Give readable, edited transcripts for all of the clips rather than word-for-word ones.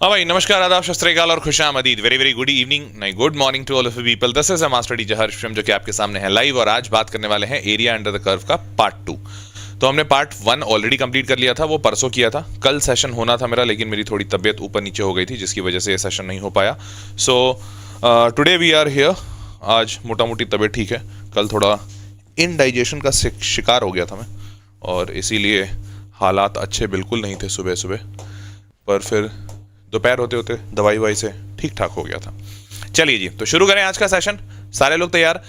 हाँ भाई, नमस्कार, आदाब, सत श्री अकाल और खुशामदीद। वेरी वेरी गुड इवनिंग, नहीं good morning to all of you people. This is a master teacher Harsham, जो कि आपके सामने है लाइव। और आज बात करने वाले हैं एरिया अंडर द कर्व का पार्ट 2। तो हमने पार्ट 1 ऑलरेडी कंप्लीट कर लिया था, वो परसों किया था। कल सेशन होना था मेरा, लेकिन मेरी थोड़ी तबीयत ऊपर नीचे हो गई थी, जिसकी वजह से ये सेशन नहीं हो पाया। So today we are here. आज मोटा मोटी तबीयत ठीक है। कल थोड़ा इनडाइजेशन का शिकार हो गया था मैं, और इसीलिए हालात अच्छे बिल्कुल नहीं थे सुबह सुबह, पर फिर दोपहर होते होते दवाई वाई से ठीक ठाक हो गया था। चलिए जी, तो शुरू करें आज का सेशन। सारे लोग तैयार?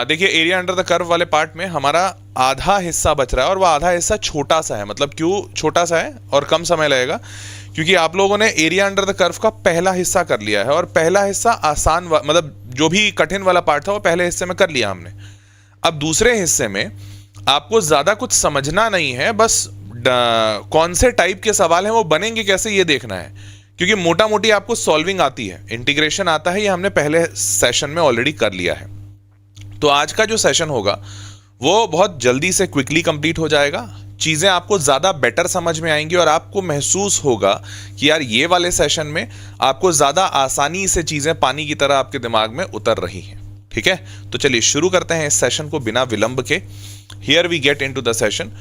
देखिए, एरिया अंडर द कर्व वाले पार्ट में हमारा आधा हिस्सा बच रहा है, और वह आधा हिस्सा छोटा सा है। मतलब क्यों छोटा सा है और कम समय लगेगा? क्योंकि आप लोगों ने एरिया अंडर द कर्व का पहला हिस्सा कर लिया है, और पहला हिस्सा आसान मतलब जो भी कठिन वाला पार्ट था वो पहले हिस्से में कर लिया हमने। अब दूसरे हिस्से में आपको ज्यादा कुछ समझना नहीं है, बस कौन से टाइप के सवाल हैं, वो बनेंगे कैसे, ये देखना है। क्योंकि मोटा मोटी आपको सॉल्विंग आती है, इंटीग्रेशन आता है, ये हमने पहले सेशन में ऑलरेडी कर लिया है। तो आज का जो सेशन होगा वो बहुत जल्दी से क्विकली कंप्लीट हो जाएगा। चीजें आपको ज्यादा बेटर समझ में आएंगी, और आपको महसूस होगा कि यार ये वाले सेशन में आपको ज्यादा आसानी से चीजें पानी की तरह आपके दिमाग में उतर रही हैं। ठीक है, तो चलिए शुरू करते हैं इस सेशन को बिना विलंब के। Here we get into the session.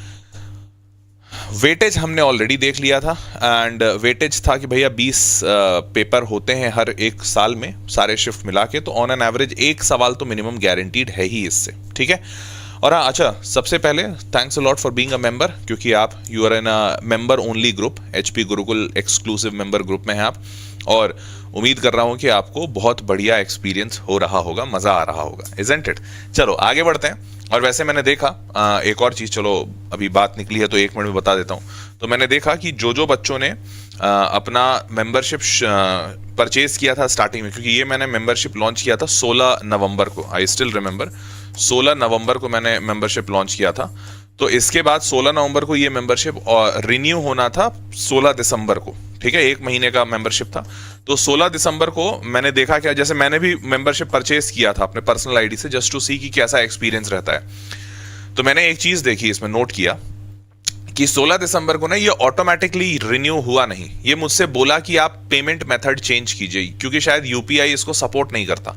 Weightage हमने ऑलरेडी देख लिया था, एंड वेटेज था कि भैया 20 पेपर होते हैं हर एक साल में, सारे शिफ्ट मिला के। तो ऑन एन एवरेज एक सवाल तो मिनिमम गारंटीड है ही इससे। ठीक है, और हाँ, अच्छा, सबसे पहले thanks a lot for being a member, क्योंकि आप you are in a member only group, HP Gurukul exclusive member group में हैं आप। और उम्मीद कर रहा हूं कि आपको बहुत बढ़िया एक्सपीरियंस हो रहा होगा, मजा आ रहा होगा, इजंट इट? चलो आगे बढ़ते हैं। और वैसे मैंने देखा एक और चीज, चलो अभी बात निकली है तो 1 मिनट में बता देता हूँ। तो मैंने देखा कि जो बच्चों ने अपना मेंबरशिप परचेज किया था स्टार्टिंग में, क्योंकि ये मैंने मेंबरशिप लॉन्च किया था 16 नवंबर को, आई स्टिल रिमेंबर 16 नवंबर को मैंने मेंबरशिप लॉन्च किया था। तो इसके बाद 16 नवंबर को ये मेंबरशिप रिन्यू होना था 16 दिसंबर को। ठीक है, 1 महीने का मेंबरशिप था। तो 16 दिसंबर को मैंने देखा क्या, जैसे मैंने भी मेंबरशिप परचेज किया था अपने पर्सनल आईडी से, जस्ट टू सी कि कैसा एक्सपीरियंस रहता है। तो मैंने एक चीज देखी, इसमें नोट किया कि 16 दिसंबर को ना ये ऑटोमेटिकली रिन्यू हुआ नहीं। ये मुझसे बोला कि आप पेमेंट मेथड चेंज कीजिए, क्योंकि शायद यूपीआई इसको सपोर्ट नहीं करता।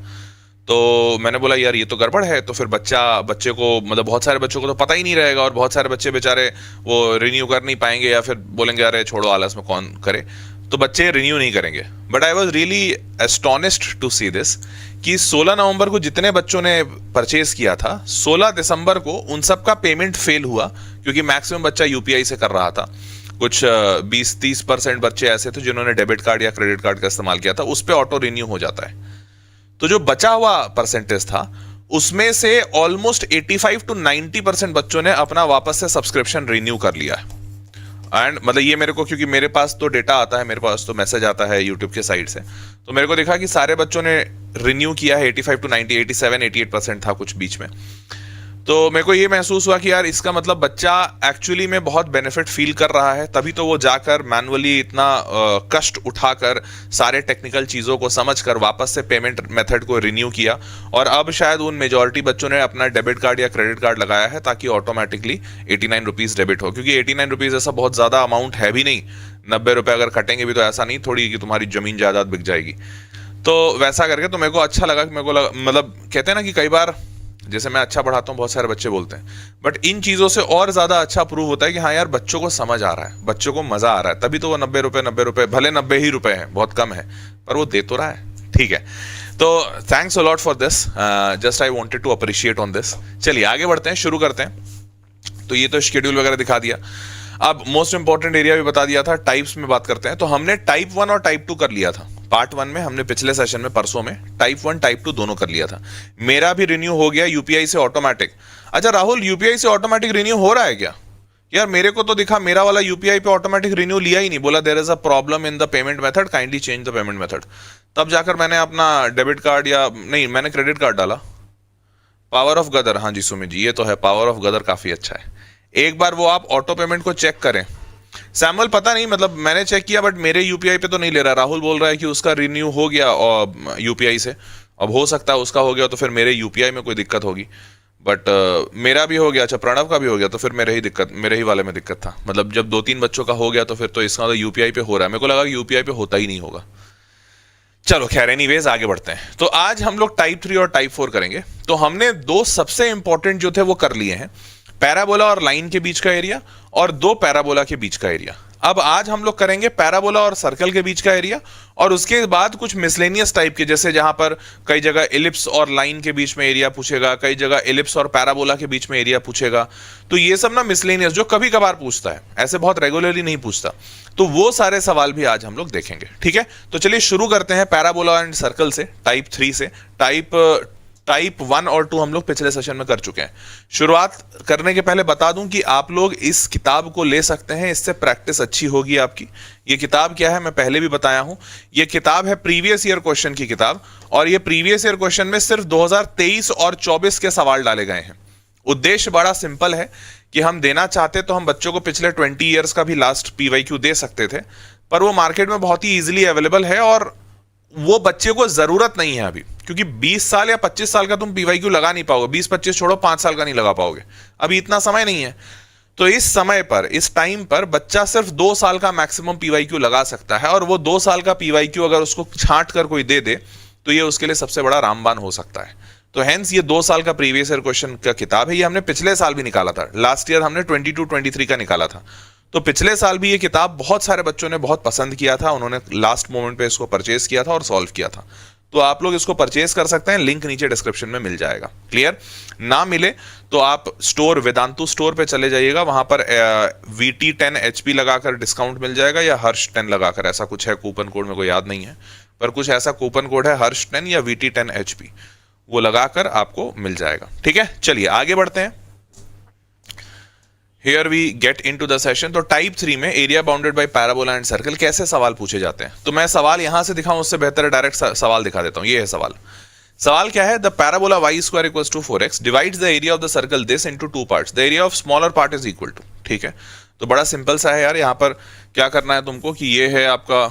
तो मैंने बोला यार ये तो गड़बड़ है। तो फिर बच्चे को, मतलब बहुत सारे बच्चों को तो पता ही नहीं रहेगा, और बहुत सारे बच्चे बेचारे वो रिन्यू कर नहीं पाएंगे, या फिर बोलेंगे अरे छोड़ो, आलस में कौन करे। तो बच्चे रिन्यू नहीं करेंगे। But I was really astonished to see this कि 16 नवंबर को जितने बच्चों ने परचेज किया था, 16 दिसंबर को उन सब का पेमेंट फेल हुआ, क्योंकि मैक्सिमम बच्चा यूपीआई से कर रहा था। कुछ 20-30% बच्चे ऐसे थे जिन्होंने डेबिट कार्ड या क्रेडिट कार्ड का इस्तेमाल किया था, उस पर ऑटो रिन्यू हो जाता है। तो जो बचा हुआ परसेंटेज था, उसमें से ऑलमोस्ट 85 to 90% बच्चों ने अपना वापस से सब्सक्रिप्शन रिन्यू कर लिया है। एंड मतलब ये मेरे को, क्योंकि मेरे पास तो डेटा आता है, मेरे पास तो मैसेज आता है यूट्यूब के साइड से, तो मेरे को दिखा कि सारे बच्चों ने रिन्यू किया है। 85 to 90, 87-88% था कुछ बीच में। तो मेरे को ये महसूस हुआ कि यार इसका मतलब बच्चा एक्चुअली में बहुत बेनिफिट फील कर रहा है, तभी तो वो जाकर मैनुअली इतना कष्ट उठाकर सारे टेक्निकल चीज़ों को समझकर वापस से पेमेंट मेथड को रिन्यू किया। और अब शायद उन मेजॉरिटी बच्चों ने अपना डेबिट कार्ड या क्रेडिट कार्ड लगाया है, ताकि ऑटोमेटिकली 89 रुपीज़ डेबिट हो। क्योंकि 89 रुपीज़ ऐसा बहुत ज़्यादा अमाउंट है भी नहीं। 90 रुपये अगर कटेंगे भी तो ऐसा नहीं थोड़ी कि तुम्हारी ज़मीन जायदाद बिक जाएगी। तो वैसा करके तो मेरे को अच्छा लगा कि मतलब कहते हैं ना कि कई बार जैसे मैं अच्छा पढ़ाता हूँ, बहुत सारे बच्चे बोलते हैं, बट इन चीज़ों से और ज़्यादा अच्छा प्रूव होता है कि हाँ यार बच्चों को समझ आ रहा है, बच्चों को मज़ा आ रहा है, तभी तो वो 90 रुपये, भले 90 ही रुपए हैं, बहुत कम है, पर वो दे तो रहा है। ठीक है, तो thanks a lot for this, just I wanted to appreciate on this. चलिए आगे बढ़ते हैं, शुरू करते हैं। तो ये तो शेड्यूल वगैरह दिखा दिया। अब मोस्ट इंपॉर्टेंट एरिया भी बता दिया था, टाइप्स में बात करते हैं। तो हमने टाइप 1 और टाइप 2 कर लिया था पार्ट 1 में। हमने पिछले सेशन में, परसों में, टाइप 1 टाइप 2 दोनों कर लिया था। मेरा भी रिन्यू हो गया यूपीआई से ऑटोमेटिक। अच्छा राहुल, यूपीआई से ऑटोमेटिक रिन्यू हो रहा है क्या? यार मेरे को तो दिखा मेरा वाला यूपीआई पे ऑटोमेटिक रिन्यू लिया ही नहीं, बोला there is a problem in the payment method, kindly change the payment method. तब जाकर मैंने अपना डेबिट कार्ड, या नहीं मैंने क्रेडिट कार्ड डाला। पावर ऑफ गदर, हाँ जी सुमित जी, ये तो है, पावर ऑफ गदर काफी अच्छा है। एक बार वो आप ऑटो पेमेंट को चेक करें। सैमुअल पता नहीं, मतलब मैंने चेक किया बट मेरे यूपीआई पे तो नहीं ले रहा। राहुल बोल रहा है कि उसका रिन्यू हो गया यूपीआई से। अब हो सकता है उसका हो गया तो फिर मेरे यूपीआई में कोई दिक्कत होगी। बट मेरा भी हो गया, अच्छा प्रणव का भी हो गया, तो फिर मेरे ही वाले में दिक्कत था। मतलब जब 2-3 बच्चों का हो गया तो फिर तो इसका तो यूपीआई पे हो रहा है, मेरे को लगा यूपीआई पे होता ही नहीं होगा। चलो खैर, एनीवेज आगे बढ़ते हैं। तो आज हम लोग टाइप 3 और टाइप 4 करेंगे। तो हमने दो सबसे इंपॉर्टेंट जो थे वो कर लिए हैं, पैराबोला और लाइन के बीच का एरिया और दो पैराबोला के बीच का एरिया। अब आज हम लोग करेंगे पैराबोला और सर्कल के बीच का एरिया, और उसके बाद कुछ मिसलेनियस टाइप के, जैसे जहां पर कई जगह एलिप्स और लाइन के बीच में एरिया पूछेगा, कई जगह एलिप्स और पैराबोला के बीच में एरिया पूछेगा। तो ये सब ना मिसलेनियस जो कभी कभार पूछता है, ऐसे बहुत रेगुलरली नहीं पूछता, तो वो सारे सवाल भी आज हम लोग देखेंगे। ठीक है, तो चलिए शुरू करते हैं पैराबोला एंड सर्कल से, टाइप 3 से। टाइप 1 और 2 हम लोग पिछले सेशन में कर चुके हैं। शुरुआत करने के पहले बता दूं कि आप लोग इस किताब को ले सकते हैं, इससे प्रैक्टिस अच्छी होगी आपकी। ये किताब क्या है मैं पहले भी बताया हूं, ये किताब है प्रीवियस ईयर क्वेश्चन की किताब, और ये प्रीवियस ईयर क्वेश्चन में सिर्फ 2023 और 24 के सवाल डाले गए हैं। उद्देश्य बड़ा सिंपल है कि हम देना चाहते तो हम बच्चों को पिछले 20 ईयर्स का भी लास्ट पीवाईक्यू दे सकते थे, पर वो मार्केट में बहुत ही इजीली अवेलेबल है और वो बच्चे को जरूरत नहीं है अभी, क्योंकि 20 साल या 25 साल का तुम पीवाईक्यू लगा नहीं पाओगे, 20-25 छोड़ो 5 साल का नहीं लगा पाओगे, अभी इतना समय नहीं है। तो इस समय पर, इस टाइम पर बच्चा सिर्फ 2 साल का मैक्सिमम पीवाईक्यू लगा सकता है, और वो 2 साल का पीवाईक्यू अगर उसको छांट कर कोई दे दे तो ये उसके लिए सबसे बड़ा रामबाण हो सकता है। तो हेंस ये 2 साल का प्रीवियस ईयर क्वेश्चन का किताब है। ये हमने पिछले साल भी निकाला था, लास्ट ईयर हमने 22-23 का निकाला था। तो पिछले साल भी ये किताब बहुत सारे बच्चों ने बहुत पसंद किया था, उन्होंने लास्ट मोमेंट पे इसको परचेज किया था और सॉल्व किया था। तो आप लोग इसको परचेज कर सकते हैं, लिंक नीचे डिस्क्रिप्शन में मिल जाएगा। क्लियर? ना मिले तो आप स्टोर, वेदांतु स्टोर पे चले जाइएगा, वहां पर VT10 HP लगाकर डिस्काउंट मिल जाएगा, या हर्ष 10 लगाकर, ऐसा कुछ है कूपन कोड, मेरे को याद नहीं है, पर कुछ ऐसा कूपन कोड है हर्ष 10 या VT10 HP, वो लगाकर आपको मिल जाएगा। ठीक है, चलिए आगे बढ़ते हैं। Here we get into the session। तो टाइप 3 में area bounded by parabola and circle कैसे सवाल पूछे जाते हैं, तो मैं सवाल यहां से दिखाऊं उससे बेहतर है डायरेक्ट सवाल दिखा देता हूं। ये है सवाल। सवाल क्या है? The parabola y² = 4x divides the area of the circle this into 2 parts, the area of smaller part is equal to. ठीक है, तो बड़ा सिंपल सा है यार। यहां पर क्या करना है तुमको कि ये है आपका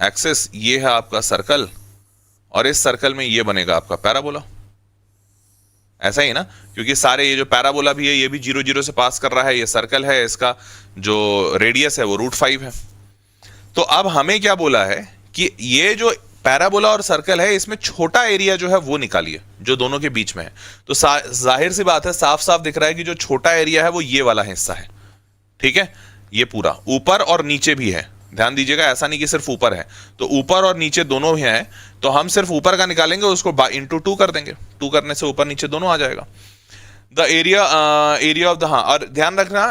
एक्सिस, ये है आपका सर्कल, और इस सर्कल में ये बनेगा आपका पैराबोला। ऐसा ही ना, क्योंकि सारे ये जो पैराबोला भी है ये भी 0 0 से पास कर रहा है, ये सर्कल है, इसका जो रेडियस है वो √5 है। तो अब हमें क्या बोला है कि ये जो पैराबोला और सर्कल है इसमें छोटा एरिया जो है वो निकालिए जो दोनों के बीच में है। तो जाहिर सी बात है, साफ साफ दिख रहा है कि जो छोटा एरिया है वो ये वाला हिस्सा है। ठीक है, ये पूरा ऊपर और नीचे भी है, ध्यान दीजिएगा, ऐसा नहीं कि सिर्फ ऊपर है, तो ऊपर और नीचे दोनों ही हैं। तो हम सिर्फ ऊपर का निकालेंगे, उसको इंटू 2 कर देंगे, 2 करने से ऊपर नीचे दोनों आ जाएगा। द एरिया ऑफ द, हाँ, और ध्यान रखना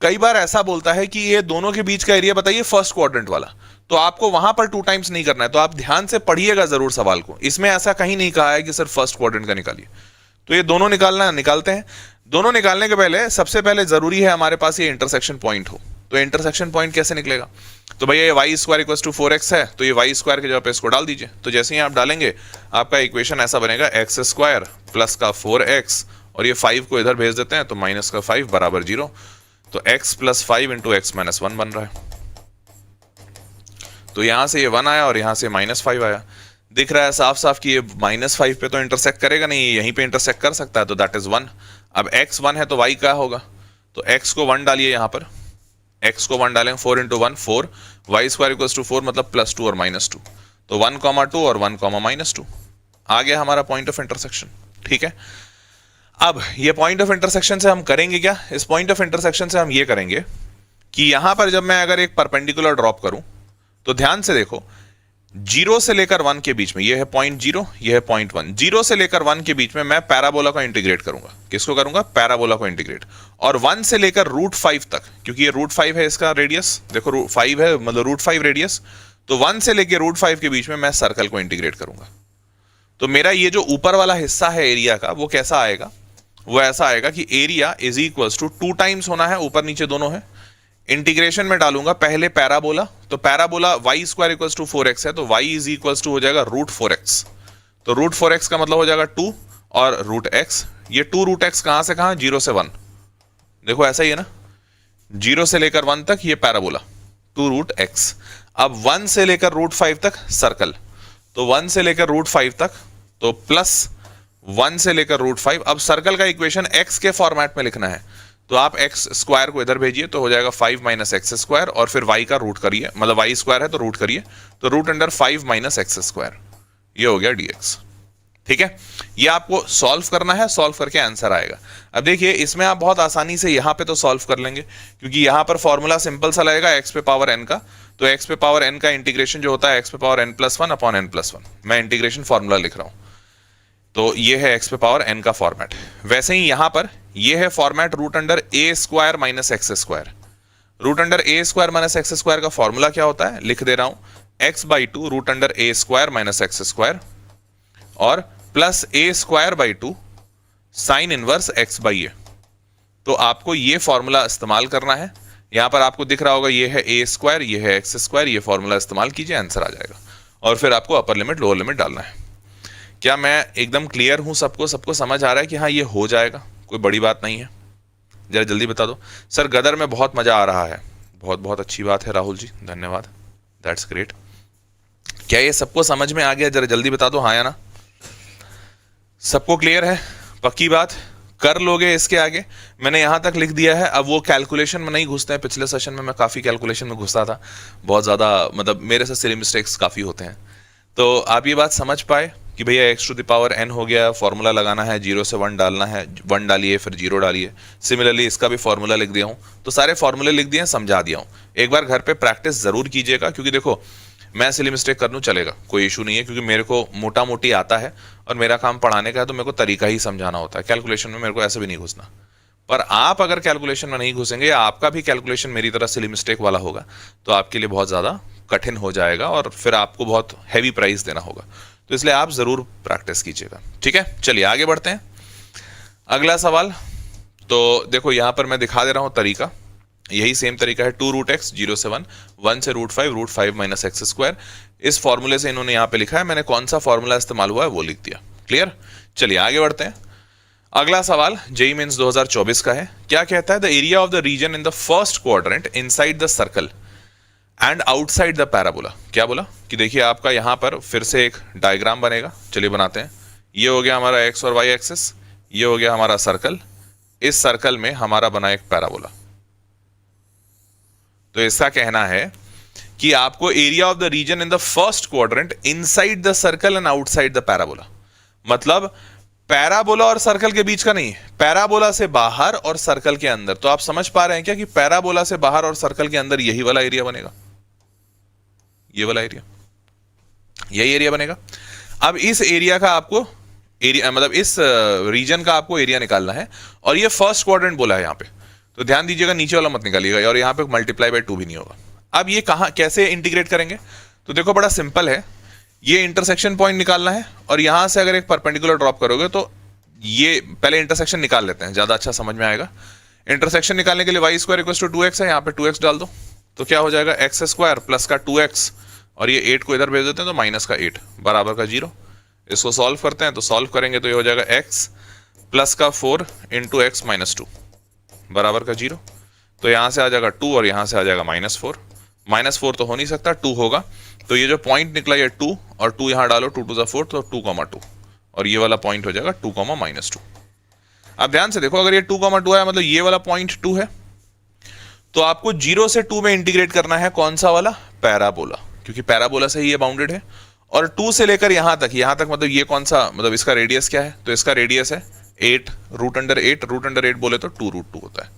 कई बार ऐसा बोलता है कि ये दोनों के बीच का एरिया बताइए फर्स्ट क्वाड्रेंट वाला, तो आपको वहां पर 2 टाइम्स नहीं करना है, तो आप ध्यान से पढ़िएगा जरूर सवाल को। इसमें ऐसा कहीं नहीं कहा है कि सिर्फ फर्स्ट क्वाड्रेंट का निकालिए। तो ये दोनों निकालते हैं। दोनों निकालने के पहले सबसे पहले जरूरी है हमारे पास ये इंटरसेक्शन पॉइंट हो। तो इंटरसेक्शन पॉइंट कैसे निकलेगा? तो भैया ये y² = 4x है, तो ये y² के जगह पे इसको डाल दीजिए। तो जैसे ही आप डालेंगे आपका इक्वेशन ऐसा बनेगा, x² प्लस का 4x, और ये 5 को इधर भेज देते हैं तो माइनस का 5 बराबर 0। तो x + 5 × x - 1 बन रहा है। तो यहां से ये 1 आया और यहां से -5 आया। दिख रहा है साफ साफ कि ये -5 पे तो इंटरसेक्ट करेगा नहीं, यहीं पे इंटरसेक्ट कर सकता है, तो दैट इज 1। अब x 1 है तो y क्या होगा? तो x को 1 डालिए, यहां पर x को 1 डालेंगे, 4 × 1 4, y² = 4 मतलब +2 और -2, तो 1, 2 और 1, -2 आ गया हमारा पॉइंट ऑफ इंटरसेक्शन। ठीक है, अब ये पॉइंट ऑफ इंटरसेक्शन से हम करेंगे क्या? इस पॉइंट ऑफ इंटरसेक्शन से हम ये करेंगे कि यहां पर जब मैं अगर एक परपेंडिकुलर ड्रॉप करूं, तो ध्यान से देखो, 0 से लेकर 1 के बीच में ये है पॉइंट 0, ये है पॉइंट 1, 0 से लेकर 1 के बीच में मैं पैराबोला को इंटीग्रेट करूंगा। किसको करूंगा? पैराबोला को इंटीग्रेट। और 1 से लेकर √5 तक, क्योंकि ये √5 है इसका रेडियस, देखो 5 है मतलब √5 रेडियस, तो 1 से लेकर √5 के बीच में मैं सर्कल को इंटीग्रेट करूंगा। तो मेरा ये जो ऊपर वाला हिस्सा है एरिया का, वो कैसा आएगा? वो ऐसा आएगा कि area is equal to 2 times होना है, ऊपर नीचे दोनों है, इंटीग्रेशन में डालूंगा पहले पैराबोला, तो पैराबोला y² = 4x है, तो y इज इक्वल टू हो जाएगा √4x। तो √4x का मतलब हो जाएगा 2 और √x, ये 2 √x कहां से कहां? 0 से 1, देखो ऐसा ही है ना, 0 से लेकर 1 तक ये पैराबोला 2 √x। अब 1 से लेकर √5 तक सर्कल, तो 1 से लेकर √5 तक तो प्लस 1 से लेकर √5। अब सर्कल का इक्वेशन x के फॉर्मेट में लिखना है, तो आप x स्क्वायर को इधर भेजिए तो हो जाएगा 5 माइनस एक्स स्क्वायर, और फिर y का रूट करिए, मतलब y स्क्वायर है तो रूट करिए, तो √5 माइनस एक्स स्क्वायर, ये हो गया dx। ठीक है, ये आपको सॉल्व करना है, सॉल्व करके आंसर आएगा। अब देखिए इसमें आप बहुत आसानी से यहाँ पे तो सॉल्व कर लेंगे, क्योंकि यहाँ पर फॉर्मूला सिंपल सा लगेगा x पे पावर n का, तो x पे पावर n का इंटीग्रेशन जो होता है x पे पावर n+1 अपॉन n+1, मैं इंटीग्रेशन फॉर्मूला लिख रहा हूँ, तो ये है x पे पावर n का फॉर्मेट। वैसे ही यहाँ पर ये है format √a² minus x square. √a² minus x square का फॉर्मूला क्या होता है, लिख दे रहा हूं, x/2 √a² minus x square और plus a²/2 sine inverse x/a। तो आपको ये फॉर्मूला इस्तेमाल करना है। यहां पर आपको दिख रहा होगा ये है a², ये है x², ये फॉर्मूला इस्तेमाल कीजिए, आंसर आ जाएगा। और फिर आपको अपर लिमिट लोअर लिमिट डालना है। क्या मैं एकदम क्लियर हूं? सबको समझ आ रहा है कि हाँ ये हो जाएगा, कोई बड़ी बात नहीं है? जरा जल्दी बता दो। सर गदर में बहुत मजा आ रहा है। बहुत बहुत अच्छी बात है राहुल जी, धन्यवाद, दैट्स ग्रेट। क्या ये सबको समझ में आ गया? जरा जल्दी बता दो हाँ या ना। सबको क्लियर है? पक्की बात? कर लोगे इसके आगे? मैंने यहां तक लिख दिया है। अब वो कैलकुलेशन में नहीं घुसते हैं। पिछले सेशन में मैं काफ़ी कैलकुलेशन में घुसता था, बहुत ज़्यादा, मतलब मेरे से सिली मिस्टेक्स काफ़ी होते हैं। तो आप ये बात समझ पाए कि भैया x⁴n हो गया, फॉर्मूला लगाना है, 0 से 1 डालना है, 1 डालिए फिर 0 डालिए। सिमिलरली इसका भी फॉर्मूला लिख दिया हूँ, तो सारे फॉर्मूले लिख दिए हैं, समझा दिया हूँ। एक बार घर पे प्रैक्टिस ज़रूर कीजिएगा, क्योंकि देखो मैं सिली मिस्टेक कर लूँ चलेगा, कोई इशू नहीं है, क्योंकि मेरे को मोटा मोटी आता है और मेरा काम पढ़ाने का है, तो मेरे को तरीका ही समझाना होता है। कैलकुलेशन में मेरे को ऐसे भी नहीं घुसना। पर आप अगर कैलकुलेशन में नहीं घुसेंगे या आपका भी कैलकुलेशन मेरी तरह सिली मिस्टेक वाला होगा, तो आपके लिए बहुत ज़्यादा कठिन हो जाएगा और फिर आपको बहुत हैवी प्राइस देना होगा। तो इसलिए आप ज़रूर प्रैक्टिस कीजिएगा। ठीक है, चलिए आगे बढ़ते हैं। अगला सवाल, तो देखो यहाँ पर मैं दिखा दे रहा हूँ तरीका, यही सेम तरीका है। 2√x 0 से 1, 1 से √5 माइनस एक्स स्क्वायर। इस फॉर्मूले से इन्होंने यहाँ पे लिखा है, मैंने कौन सा फॉर्मूला इस्तेमाल हुआ है वो लिख दिया। क्लियर? चलिए आगे बढ़ते हैं। अगला सवाल जेईई मेंस 2024 का है। क्या कहता है? The area of the region in the first quadrant inside the circle and outside the parabola. क्या बोला कि देखिए आपका यहां पर फिर से एक डायग्राम बनेगा। चलिए बनाते हैं। ये हो गया हमारा एक्स और वाई एक्सिस, ये हो गया हमारा सर्कल, इस सर्कल में हमारा बना एक पैराबोला। तो इसका कहना है कि आपको area of the region in the first quadrant inside the circle and outside the parabola, मतलब पैराबोला और सर्कल के बीच का नहीं, पैराबोला से बाहर और सर्कल के अंदर। तो आप समझ पा रहे हैं क्या कि पैराबोला से बाहर और सर्कल के अंदर यही वाला एरिया बनेगा, ये वाला एरिया, यही एरिया बनेगा। अब इस एरिया का आपको एरिया, मतलब इस रीजन का आपको एरिया निकालना है, और ये फर्स्ट क्वाड्रेंट बोला है यहाँ पे, तो ध्यान दीजिएगा नीचे वाला मत निकालिएगा, और यहाँ पे मल्टीप्लाई बाय 2 भी नहीं होगा। अब ये कहाँ कैसे इंटीग्रेट करेंगे? तो देखो बड़ा सिंपल है, ये इंटरसेक्शन पॉइंट निकालना है, और यहां से अगर एक परपेंडिकुलर ड्रॉप करोगे तो ये पहले इंटरसेक्शन निकाल लेते हैं, ज्यादा अच्छा समझ में आएगा। इंटरसेक्शन निकालने के लिए y² = 2x है, यहाँ पे 2x डाल दो, तो क्या हो जाएगा x² प्लस का 2x, और ये 8 को इधर भेज देते हैं तो माइनस का 8 बराबर का 0। इसको सॉल्व करते हैं, तो सॉल्व करेंगे तो ये हो जाएगा x प्लस का 4 इंटू x माइनस 2 बराबर का 0। तो यहां से आ जाएगा 2 और यहां से आ जाएगा -4। -4 तो हो नहीं सकता, 2 होगा, तो ये जो पॉइंट निकला ये 2 और 2 यहां डालो, 2 × 4 तो 2,2, और ये वाला पॉइंट हो जाएगा 2, -2। अब ध्यान से देखो, अगर ये 2,2 है मतलब ये वाला पॉइंट 2 है, तो आपको 0 से 2 में इंटीग्रेट करना है कौन सा वाला? पैराबोला, क्योंकि पैराबोला से ही ये बाउंडेड है। और 2 से लेकर यहां तक मतलब ये कौन सा, मतलब इसका रेडियस क्या है? तो इसका रेडियस है 8 √8 बोले तो 2√2 होता है।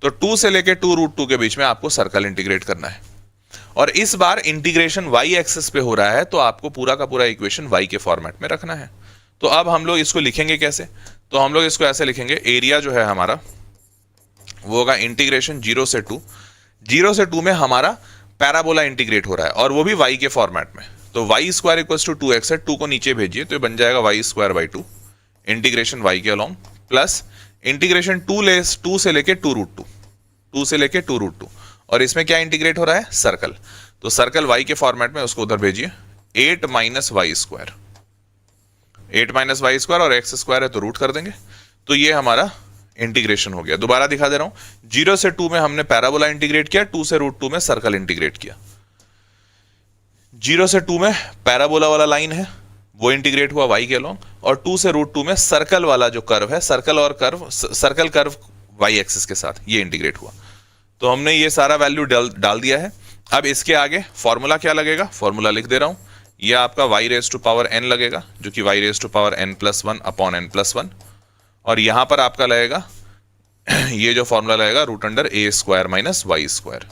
तो 2 से लेकर 2√2 के बीच में आपको सर्कल इंटीग्रेट करना है, और इस बार इंटीग्रेशन y एक्सिस पे हो रहा है, तो आपको पूरा का पूरा इक्वेशन y के फॉर्मेट में रखना है। तो अब हम लोग इसको लिखेंगे कैसे? तो हम लोग इसको ऐसे लिखेंगे, एरिया जो है हमारा वो होगा इंटीग्रेशन 0 से 2। 0 से 2 में हमारा पैराबोला इंटीग्रेट हो रहा है, और वो भी y के फॉर्मेट में। तो y² = 2x है, 2 को नीचे भेजिए तो बन जाएगा y²/2 इंटीग्रेशन y के अलोंग, प्लस इंटीग्रेशन 2 से लेके 2√2, और इसमें क्या इंटीग्रेट हो रहा है? सर्कल। तो सर्कल y के फॉर्मेट में, उसको उधर भेजिए, 8 - y², 8 - y² और x² है तो रूट कर देंगे, तो ये हमारा इंटीग्रेशन हो गया। दोबारा दिखा दे रहा हूं, 0 से 2 में हमने पैराबोला इंटीग्रेट किया, 2 से √2 में सर्कल इंटीग्रेट किया। 0 से 2 में पैराबोला वाला लाइन है, वो इंटीग्रेट हुआ y के अलोंग, और 2 से √2 में सर्कल वाला जो कर्व है, सर्कल कर्व वाई एक्सिस के साथ ये इंटीग्रेट हुआ। तो हमने ये सारा वैल्यू डाल दिया है। अब इसके आगे फॉर्मूला क्या लगेगा, फॉर्मूला लिख दे रहा हूं, यह आपका y raise to power n लगेगा, जो कि y raise to power n+1 upon n+1, और यहां पर आपका लगेगा ये जो फॉर्मूला लगेगा √a² माइनस y²।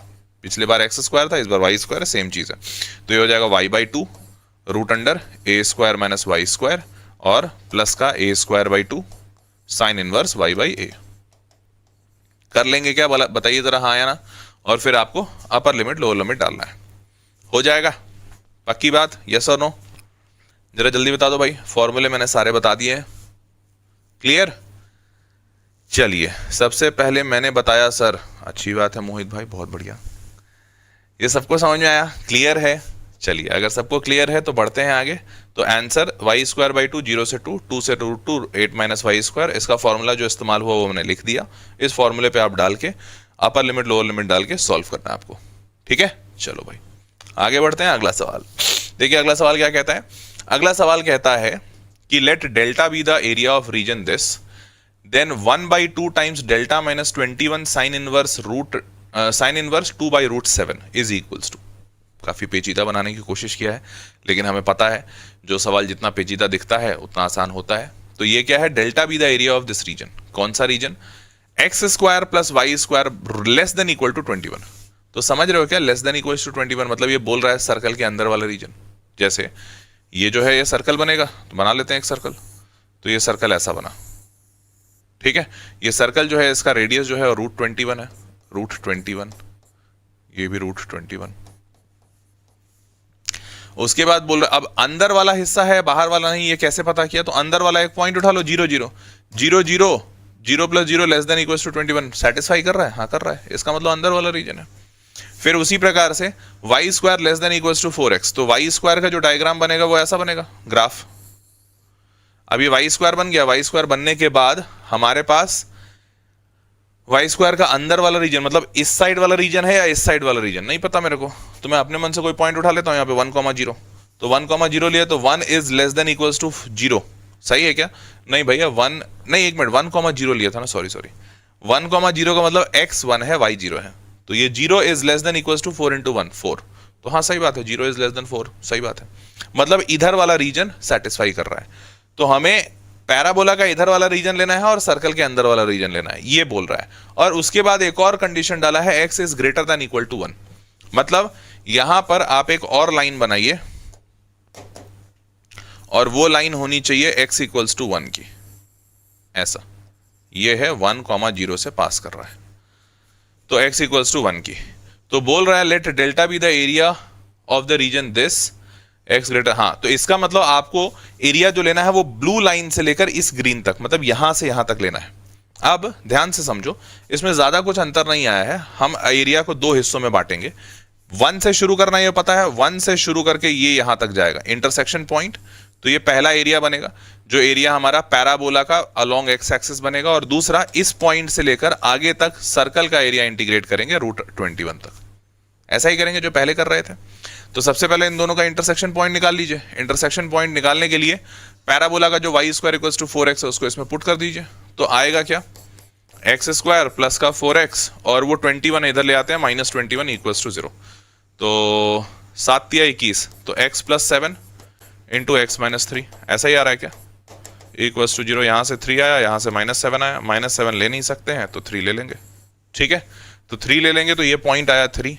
पिछले बार x² था, इस बार y², सेम चीज है। तो ये हो जाएगा y/2 √a² माइनस y² और प्लस का a²/2 साइन इनवर्स y/a। कर लेंगे क्या, बताइए जरा, हाँ या ना। और फिर आपको अपर लिमिट लोअर लिमिट डालना है, हो जाएगा, पक्की बात, यस और नो। जरा जल्दी बता दो भाई, फॉर्मूले मैंने सारे बता दिए हैं, क्लियर। चलिए सबसे पहले मैंने बताया सर, अच्छी बात है मोहित भाई, बहुत बढ़िया, ये सबको समझ में आया, क्लियर है। चलिए अगर सबको क्लियर है तो बढ़ते हैं आगे। तो आंसर y²/2 0 से 2, 2 से √2 8 माइनस y²। इसका फॉर्मूला जो इस्तेमाल हुआ वो मैंने लिख दिया। इस फॉर्मूले पे आप डाल के अपर लिमिट लोअर लिमिट डाल के सॉल्व करना है आपको, ठीक है। चलो भाई आगे बढ़ते हैं। अगला सवाल देखिए, अगला सवाल क्या कहता है। अगला सवाल कहता है कि let delta be the area of region this, then 1/2 times delta minus 21 sine inverse 2/√7 is equals to. काफी पेचीदा बनाने की कोशिश किया है, लेकिन हमें पता है जो सवाल जितना पेचीदा दिखता है उतना आसान होता है। तो ये क्या है, delta be the area of this region, कौन सा region, x² plus y² less than equal to 21। तो समझ रहे हो क्या, लेस देन इक्वल टू 21 मतलब ये बोल रहा है सर्कल के अंदर वाला रीजन। जैसे ये जो है ये सर्कल बनेगा, तो बना लेते हैं एक सर्कल। तो ये सर्कल ऐसा बना, ठीक है। ये सर्कल जो है इसका रेडियस जो है √21 है, √21, ये भी √21। उसके बाद बोल रहा, अब अंदर वाला हिस्सा है बाहर वाला नहीं, ये कैसे पता किया। तो अंदर वाला एक पॉइंट उठा लो, 0 0 0 0 0 + 0 less than equals to 21। Satisfy कर रहा है, हाँ कर रहा है, इसका मतलब अंदर वाला रीजन है। फिर उसी प्रकार से y² less than equals to 4x, तो y² का जो डायग्राम बनेगा वो ऐसा बनेगा, ग्राफ। अब ये y² बन गया। y² बनने के बाद हमारे पास y² का अंदर वाला रीजन मतलब इस साइड वाला रीजन है या इस साइड वाला रीजन, नहीं पता मेरे को, तो मैं अपने मन से कोई पॉइंट उठा लेता हूं। यहाँ पे 1,0, तो 1,0 लिया, तो 1 is less than equals to 0, सही है क्या। नहीं भैया 1 नहीं, एक मिनट, 1,0 लिया था ना, सॉरी 1,0 का मतलब x 1 है y 0 है, तो ये 0 is less than equals to 4 × 1 4। तो हाँ सही बात है, 0 इज लेस देन 4, सही बात है, मतलब इधर वाला रीजन सेटिस्फाई कर रहा है। तो हमें पैराबोला का इधर वाला रीजन लेना है और सर्कल के अंदर वाला रीजन लेना है, ये बोल रहा है। और उसके बाद एक और कंडीशन डाला है, x is greater than equal to 1, मतलब यहां पर आप एक और लाइन बनाइए और वो लाइन होनी चाहिए x इक्वल्स टू 1 की, ऐसा। ये है 1,0 से पास कर रहा है, तो x इक्वल्स टू 1 की। तो बोल रहा है let delta be the area of the region this x greater, हाँ, तो इसका मतलब आपको एरिया जो लेना है वो ब्लू लाइन से लेकर इस ग्रीन तक, मतलब यहां से यहां तक लेना है। अब ध्यान से समझो, इसमें ज्यादा कुछ अंतर नहीं आया है। हम एरिया को 2 हिस्सों में बांटेंगे। 1 से शुरू करना ये पता है, 1 से शुरू करके ये यहां तक जाएगा, इंटरसेक्शन पॉइंट। तो ये पहला एरिया बनेगा, जो एरिया हमारा पैराबोला का अलोंग एक्स एक्सिस बनेगा, और दूसरा इस पॉइंट से लेकर आगे तक सर्कल का एरिया इंटीग्रेट करेंगे √21 तक। ऐसा ही करेंगे जो पहले कर रहे थे। तो सबसे पहले इन दोनों का इंटरसेक्शन पॉइंट निकाल लीजिए। इंटरसेक्शन पॉइंट निकालने के लिए पैराबोला का जो y² इक्वल्स टू 4x है उसको इसमें पुट कर दीजिए। तो आएगा क्या, x² प्लस का 4x, और वो 21 इधर ले आते हैं, -21 इक्वल्स टू 0। तो 7 × 21, तो x + 7 × x - 3, ऐसा ही आ रहा है क्या, इक्वल्स टू 0। यहाँ से 3 आया, यहाँ से -7 आया, -7 ले नहीं सकते हैं तो 3 ले लेंगे, ठीक है। तो 3 ले लेंगे, तो ये पॉइंट आया 3।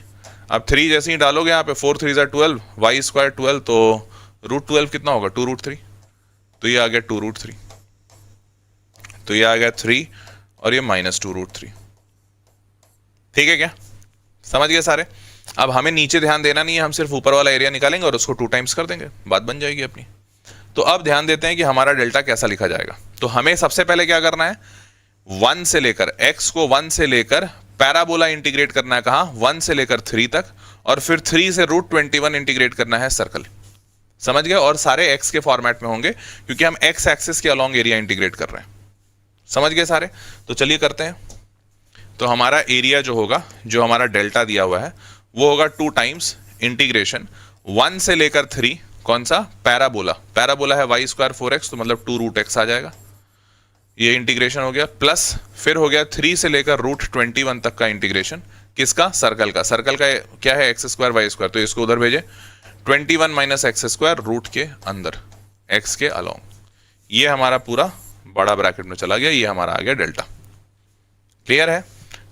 अब 3 जैसे ही डालोगे यहाँ पे, 4 3 12, y² 12, तो √12 कितना होगा, 2√3, तो ये आ गया 2√3, तो ये आ गया 3 और ये -2√3, ठीक है क्या, समझ गए सारे। अब हमें नीचे ध्यान देना नहीं है, हम सिर्फ ऊपर वाला एरिया निकालेंगे और उसको 2 टाइम्स कर देंगे, बात बन जाएगी अपनी। तो अब ध्यान देते हैं कि हमारा डेल्टा कैसा लिखा जाएगा। तो हमें सबसे पहले क्या करना है, 1 से लेकर x को 1 से लेकर पैराबोला इंटीग्रेट करना है, कहां, 1 से लेकर 3 तक, और फिर 3 से √21 इंटीग्रेट करना है सर्कल, समझ गए। और सारे x के फॉर्मेट में होंगे क्योंकि हम x एक्सिस के अलोंग एरिया इंटीग्रेट कर रहे हैं, समझ गए सारे। तो चलिए करते हैं। तो हमारा एरिया जो होगा, जो हमारा डेल्टा दिया हुआ है, वो होगा 2 टाइम्स इंटीग्रेशन 1 से लेकर 3 कौन सा? पैराबोला। पैराबोला है y स्क्वायर 4x, तो मतलब 2√x आ जाएगा। ये इंटीग्रेशन हो गया, प्लस फिर हो गया 3 से लेकर √21 तक का इंटीग्रेशन। किसका? सर्कल का। सर्कल का क्या है? x स्क्वायर y स्क्वायर, तो इसको उधर भेजे। 21 माइनस एक्स स्क्वायर रूट के अंदर, x के अलोंग। ये हमारा पूरा बड़ा ब्रैकेट में चला गया, ये हमारा आ गया डेल्टा। क्लियर है?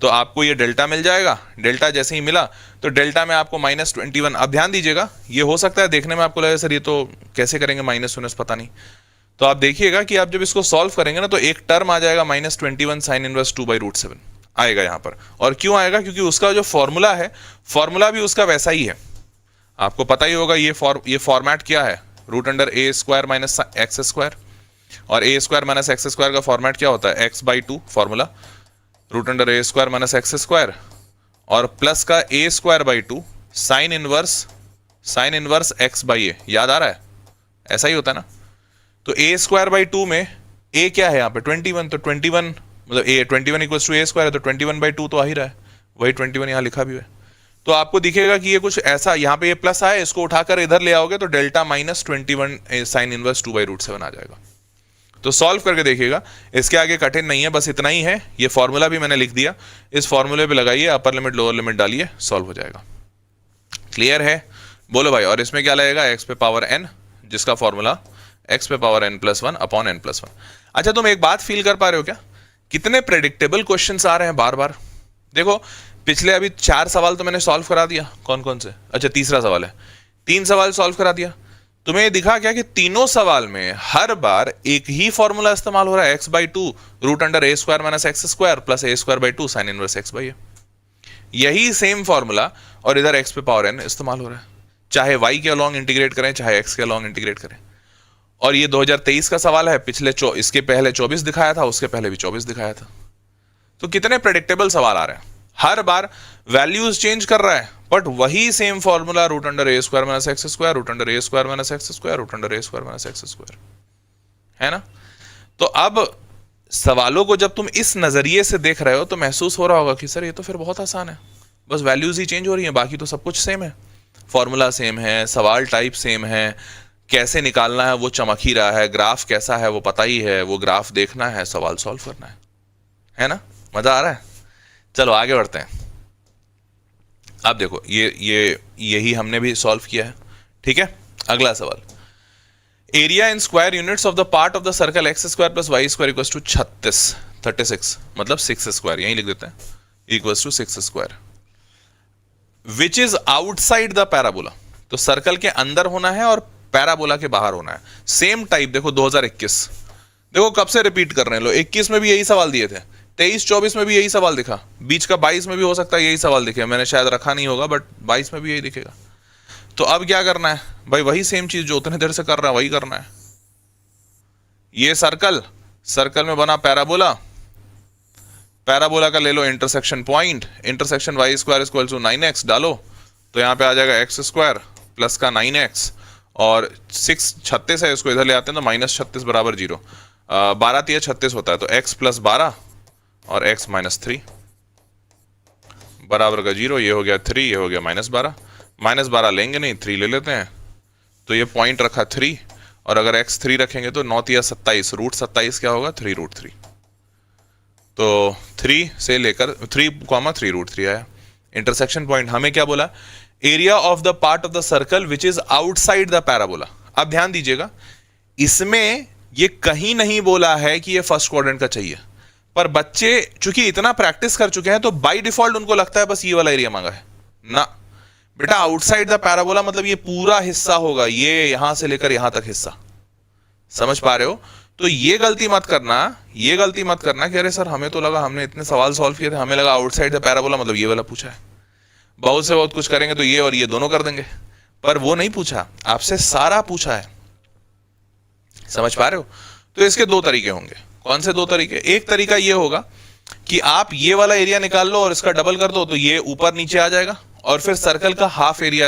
तो आपको ये डेल्टा मिल जाएगा। डेल्टा जैसे ही मिला तो डेल्टा में आपको -21। अब ध्यान दीजिएगा, ये हो सकता है देखने में आपको लगे सर ये तो कैसे करेंगे -19, पता नहीं। तो आप देखिएगा कि आप जब इसको सॉल्व करेंगे ना तो एक टर्म आ जाएगा -21 साइन इनवर्स 2/√7 आएगा यहाँ पर। और क्यों आएगा? क्योंकि उसका जो फॉर्मूला है, फॉर्मूला भी उसका वैसा ही है। आपको पता ही होगा ये फॉर्मेट क्या है, √a² माइनस एक्स स्क्वायर। और a² माइनस एक्स स्क्वायर का फॉर्मेट क्या होता है? x/2 formula, √a² minus x square और प्लस का a²/2 साइन इनवर्स x/a। याद आ रहा है? ऐसा ही होता है ना। तो a²/2 में a क्या है यहाँ पे? 21। तो 21 मतलब a21 इक्वल्स टू a² है, तो 21/2 तो आ ही रहा है, वही 21 यहाँ लिखा भी है। तो आपको दिखेगा कि ये कुछ ऐसा, यहाँ पे ये प्लस आया, इसको उठाकर इधर ले आओगे तो डेल्टा -21 साइन इनवर्स 2/√7 आ जाएगा। तो सॉल्व करके देखिएगा, इसके आगे कठिन नहीं है, बस इतना ही है। ये फॉर्मूला भी मैंने लिख दिया, इस फॉर्मूले पे लगाइए, अपर लिमिट लोअर लिमिट डालिए, सॉल्व हो जाएगा। क्लियर है? बोलो भाई। और इसमें क्या लगेगा? x पे पावर n, जिसका फॉर्मूला x पे पावर n+1 अपॉन n+1। अच्छा, तुम एक बात फील कर पा रहे हो क्या? कितने प्रेडिक्टेबल क्वेश्चंस आ रहे हैं बार बार। देखो पिछले अभी 4 सवाल तो मैंने सॉल्व करा दिया। कौन कौन से? अच्छा, तीसरा सवाल है, 3 सवाल सॉल्व करा दिया। तुम्हें ये दिखा क्या कि तीनों सवाल में हर बार एक ही फॉर्मूला इस्तेमाल हो रहा है, x/2 √a² minus x square plus a²/2 sine inverse x/a। यही सेम फॉर्मूला और इधर x पे पावर n इस्तेमाल हो रहा है, चाहे y के अलोंग इंटीग्रेट करें चाहे x के अलोंग इंटीग्रेट करें। और ये 2023 का सवाल है, पिछले इसके पहले 24 दिखाया था, उसके पहले भी 24 दिखाया था। तो कितने प्रेडिक्टेबल सवाल आ रहे हैं, हर बार वैल्यूज चेंज कर रहा है बट वही same formula √a² minus x square √a² minus x square √a² minus x square, है ना। तो अब सवालों को जब तुम इस नजरिए से देख रहे हो तो महसूस हो रहा होगा कि सर ये तो फिर बहुत आसान है, बस वैल्यूज ही चेंज हो रही हैं, बाकी तो सब कुछ सेम है, फॉर्मूला सेम है, सवाल टाइप सेम है, कैसे निकालना है वो चमक ही रहा है, ग्राफ कैसा है वो पता ही है, वो ग्राफ देखना है, सवाल सॉल्व करना है ना। मजा आ रहा है? चलो आगे बढ़ते हैं। अब देखो यही हमने भी सॉल्व किया है, ठीक है। अगला सवाल, area in square units of the part of the circle x square plus y square equals to 36 मतलब 6 स्क्वायर, यही लिख देते हैं, equals to 6 square which is outside the parabola. तो सर्कल के अंदर होना है और पैराबोला के बाहर होना है। सेम टाइप देखो 2021, देखो कब से रिपीट कर रहे हैं लोग, 21 में भी यही सवाल दिए थे, 23-24 में भी यही सवाल दिखा, बीच का 22 में भी हो सकता है यही सवाल दिखे, मैंने शायद रखा नहीं होगा बट 22 में भी यही दिखेगा। तो अब क्या करना है भाई, वही सेम चीज जो उतने देर से कर रहा है वही करना है। ये सर्कल में बना पैराबोला, पैराबोला का ले लो intersection point, intersection y square equal to 9x डालो, तो यहाँ पे आ जाएगा एक्स स्क्वायर प्लस का 9x और 36 है, इसको इधर ले आते हैं तो -36 बराबर 0, 12 3 36 होता है, तो x + 12 और x - 3 बराबर का 0, ये हो गया 3, ये हो गया -12, -12 लेंगे नहीं 3 ले लेते हैं, तो ये पॉइंट रखा 3, और अगर x 3 रखेंगे तो 9 3 27, √27 क्या होगा 3√3, तो 3 से लेकर 3,3√3 आया। इंटरसेक्शन पॉइंट हमें क्या बोला, area of the part of the circle which is outside the parabola. अब ध्यान दीजिएगा, इसमें ये कहीं नहीं बोला है कि ये फर्स्ट क्वाड्रेंट का चाहिए, पर बच्चे चूंकि इतना प्रैक्टिस कर चुके हैं तो बाय डिफॉल्ट उनको लगता है बस ये वाला एरिया मांगा है ना। बेटा आउटसाइड द पैराबोला मतलब ये पूरा हिस्सा होगा, ये यहां से लेकर यहां तक हिस्सा, समझ पा रहे हो। तो ये गलती मत करना कि अरे सर हमें तो लगा, हमने इतने सवाल सॉल्व किए थे, हमें लगा आउटसाइड द पैराबोला मतलब ये वाला पूछा है, बहुत से बहुत कुछ करेंगे तो ये और ये दोनों कर देंगे, पर वो नहीं पूछा, आपसे सारा पूछा है, समझ पा रहे हो। तो इसके 2 तरीके होंगे। कौन से 2 तरीके, एक तरीका ये होगा कि आप ये वाला एरिया निकाल लो और इसका डबल कर दो, तो ये ऊपर नीचे आ जाएगा, और फिर सर्कल का हाफ एरिया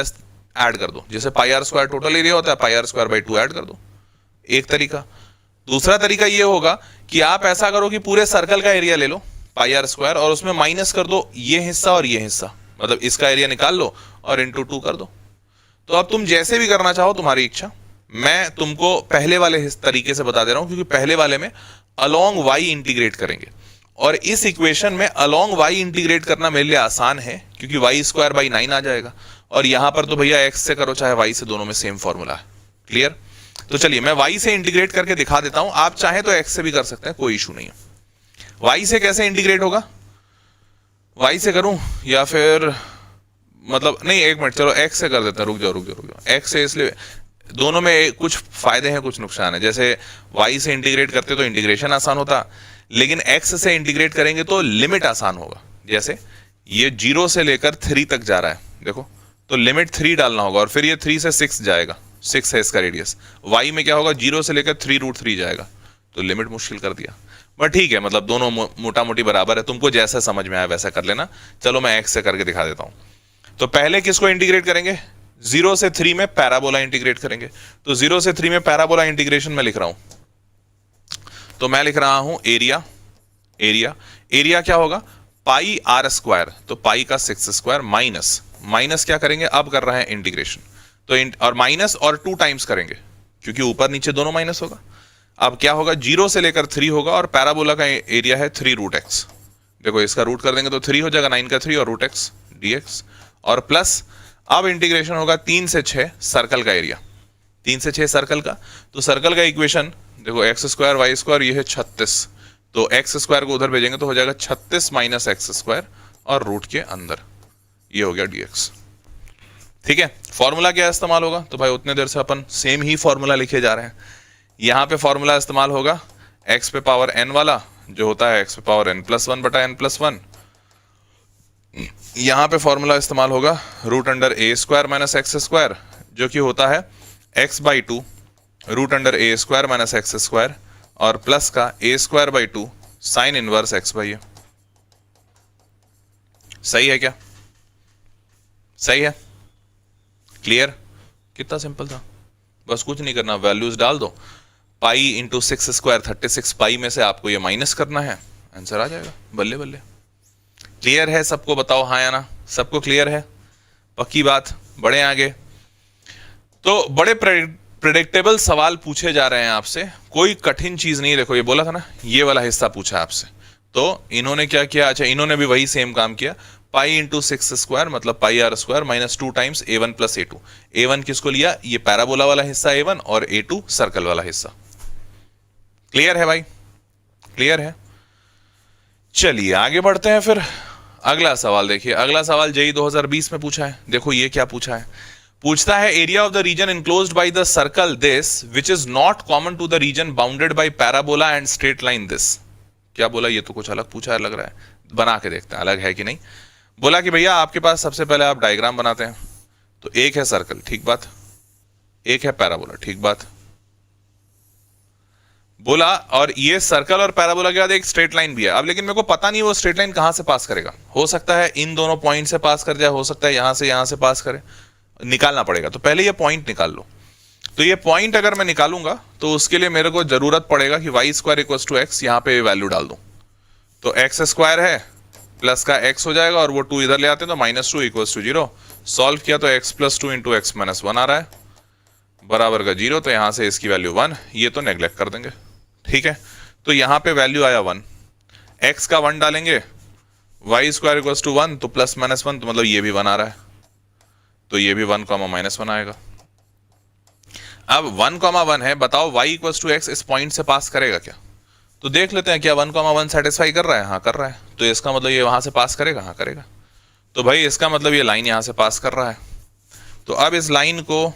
ऐड कर दो, जैसे πr² टोटल एरिया होता है, πr²/2 ऐड कर दो, एक तरीका। दूसरा तरीका ये होगा कि आप ऐसा करो कि पूरे सर्कल का एरिया ले लो πr² और उसमें माइनस कर दो ये हिस्सा और ये हिस्सा, मतलब इसका एरिया निकाल लो और × 2 कर दो, तो अब तुम जैसे भी करना चाहो तुम्हारी इच्छा, मैं तुमको पहले वाले तरीके से बता दे रहा हूं, क्योंकि पहले वाले में अलोंग वाई इंटीग्रेट करेंगे, और इस इक्वेशन में अलोंग वाई इंटीग्रेट करना मेरे लिए आसान है, क्योंकि वाई स्क्वायर बाई 9 आ जाएगा, और यहां पर तो भैया एक्स से करो चाहे वाई से, दोनों में सेम फॉर्मूला है। क्लियर? तो चलिए मैं वाई से इंटीग्रेट करके दिखा देता हूं, आप चाहे तो एक्स से भी कर सकते हैं, कोई इशू नहीं है। वाई से कैसे इंटीग्रेट होगा? वाई से करूं या फिर मतलब नहीं, एक मिनट, चलो एक्स से कर देते हैं, रुक जाओ। एक्स से इसलिए दोनों में कुछ फायदे हैं कुछ नुकसान है। जैसे वाई से इंटीग्रेट करते तो इंटीग्रेशन आसान होता, लेकिन एक्स से इंटीग्रेट करेंगे तो लिमिट आसान होगा। जैसे ये 0 से लेकर 3 तक जा रहा है, देखो, तो लिमिट 3 डालना होगा, और फिर ये 3 से 6 जाएगा, 6 है इसका रेडियस। वाई में क्या होगा, 0 से लेकर 3√3 जाएगा, तो लिमिट मुश्किल कर दिया। बट ठीक है, मतलब दोनों मोटा मोटी बराबर है, तुमको जैसा समझ में आया वैसा कर लेना। चलो मैं एक्स से करके दिखा देता हूं। तो पहले किसको इंटीग्रेट करेंगे? 0 से 3 में पैराबोला इंटीग्रेट करेंगे। तो 0 से 3 में पैराबोला इंटीग्रेशन में लिख रहा हूं, तो मैं लिख रहा हूं एरिया क्या होगा, पाई आर स्क्वायर, तो पाई का 6 स्क्वायर माइनस क्या करेंगे, अब कर रहे हैं इंटीग्रेशन, तो और माइनस और 2 टाइम्स करेंगे, क्योंकि ऊपर नीचे दोनों माइनस होगा। अब क्या होगा, 0 से लेकर 3 होगा, और पैराबोला का एरिया है 3√x। देखो इसका रूट कर देंगे तो 3 हो जाएगा, 9 का 3 और √x dx, और प्लस अब इंटीग्रेशन होगा 3 से 6 सर्कल का एरिया, 3 से 6 सर्कल का। तो सर्कल का इक्वेशन देखो, एक्स स्क्वायर वाई स्क्वायर, ये है 36, तो एक्स स्क्वायर को उधर भेजेंगे तो हो जाएगा 36 माइनस एक्स स्क्वायर, और रूट के अंदर ये हो गया dx। ठीक है, फॉर्मूला क्या इस्तेमाल होगा, तो भाई उतने देर से अपन सेम ही फॉर्मूला लिखे जा रहे हैं। यहां पे फॉर्मूला इस्तेमाल होगा x पे पावर n वाला, जो होता है x पे पावर n+1 बटा n+1। यहां पे फॉर्मूला इस्तेमाल होगा √a² माइनस एक्स स्क्वायर, जो कि होता है x/2 √a² minus x square, और प्लस का a²/2 साइन इनवर्स x/a। सही है क्या? सही है? क्लियर? कितना सिंपल था, बस कुछ नहीं करना, वैल्यूज डाल दो, पाई इंटू 6 स्क्वायर 36, पाई में से आपको ये माइनस करना है, आंसर आ जाएगा। बल्ले बल्ले। क्लियर है सबको? बताओ हाँ या ना। सबको क्लियर है? पक्की बात, बढ़े आगे। तो बड़े प्रेडिक्टेबल सवाल पूछे जा रहे हैं आपसे, कोई कठिन चीज नहीं। देखो ये बोला था ना, ये वाला हिस्सा पूछा आपसे, तो इन्होंने क्या किया, अच्छा इन्होंने भी वही सेम काम किया, पाई इंटू 6 स्क्वायर मतलब pi r square minus 2 times a1 plus a2। a1 किसको लिया, ये पैराबोला वाला हिस्सा a1, और a2 सर्कल वाला हिस्सा। क्लियर है भाई? क्लियर है? चलिए आगे बढ़ते हैं फिर। अगला सवाल देखिए, अगला सवाल जेईई 2020 में पूछा है। देखो ये क्या पूछा है, पूछता है area of the region enclosed by the circle this which is not common to the region bounded by parabola and straight line this. क्या बोला, ये तो कुछ अलग पूछा है लग रहा है, बना के देखते हैं अलग है कि नहीं। बोला कि भैया आपके पास सबसे पहले आप डायग्राम बनाते हैं, तो एक है सर्कल, ठीक बात, एक है पैराबोला, ठीक बात। बोला और ये सर्कल और पैराबोला के बाद एक स्ट्रेट लाइन भी है। अब लेकिन मेरे को पता नहीं वो स्ट्रेट लाइन कहां से पास करेगा, हो सकता है इन दोनों पॉइंट से पास कर जाए, हो सकता है यहां से पास करे, निकालना पड़ेगा। तो पहले ये पॉइंट निकाल लो। तो ये पॉइंट अगर मैं निकालूंगा तो उसके लिए मेरे को जरूरत पड़ेगा कि y square equal to x, यहां पे वैल्यू डाल दूं, तो एक्स स्क्वायर है प्लस का एक्स हो जाएगा, और वो 2 इधर ले आते हैं तो -2 इक्वल टू 0। सॉल्व किया तो x plus 2 into x minus 1 आ रहा है, बराबर का 0, तो यहां से इसकी वैल्यू 1, ये तो नेग्लेक्ट कर देंगे। ठीक है, तो यहां पे वैल्यू आया 1, x का 1 डालेंगे, वाई स्क्वायर इक्वल टू 1, तो प्लस माइनस 1, तो मतलब ये भी 1 आ रहा है, तो ये भी 1, -1 आएगा। अब 1, 1 है, बताओ y इक्वल टू एक्स इस पॉइंट से पास करेगा क्या? तो देख लेते हैं क्या 1, 1 सेटिस्फाई कर रहा है, हाँ कर रहा है, तो इसका मतलब ये वहां से पास करेगा, हाँ करेगा। तो भाई इसका मतलब ये लाइन यहां से पास कर रहा है, तो अब इस लाइन को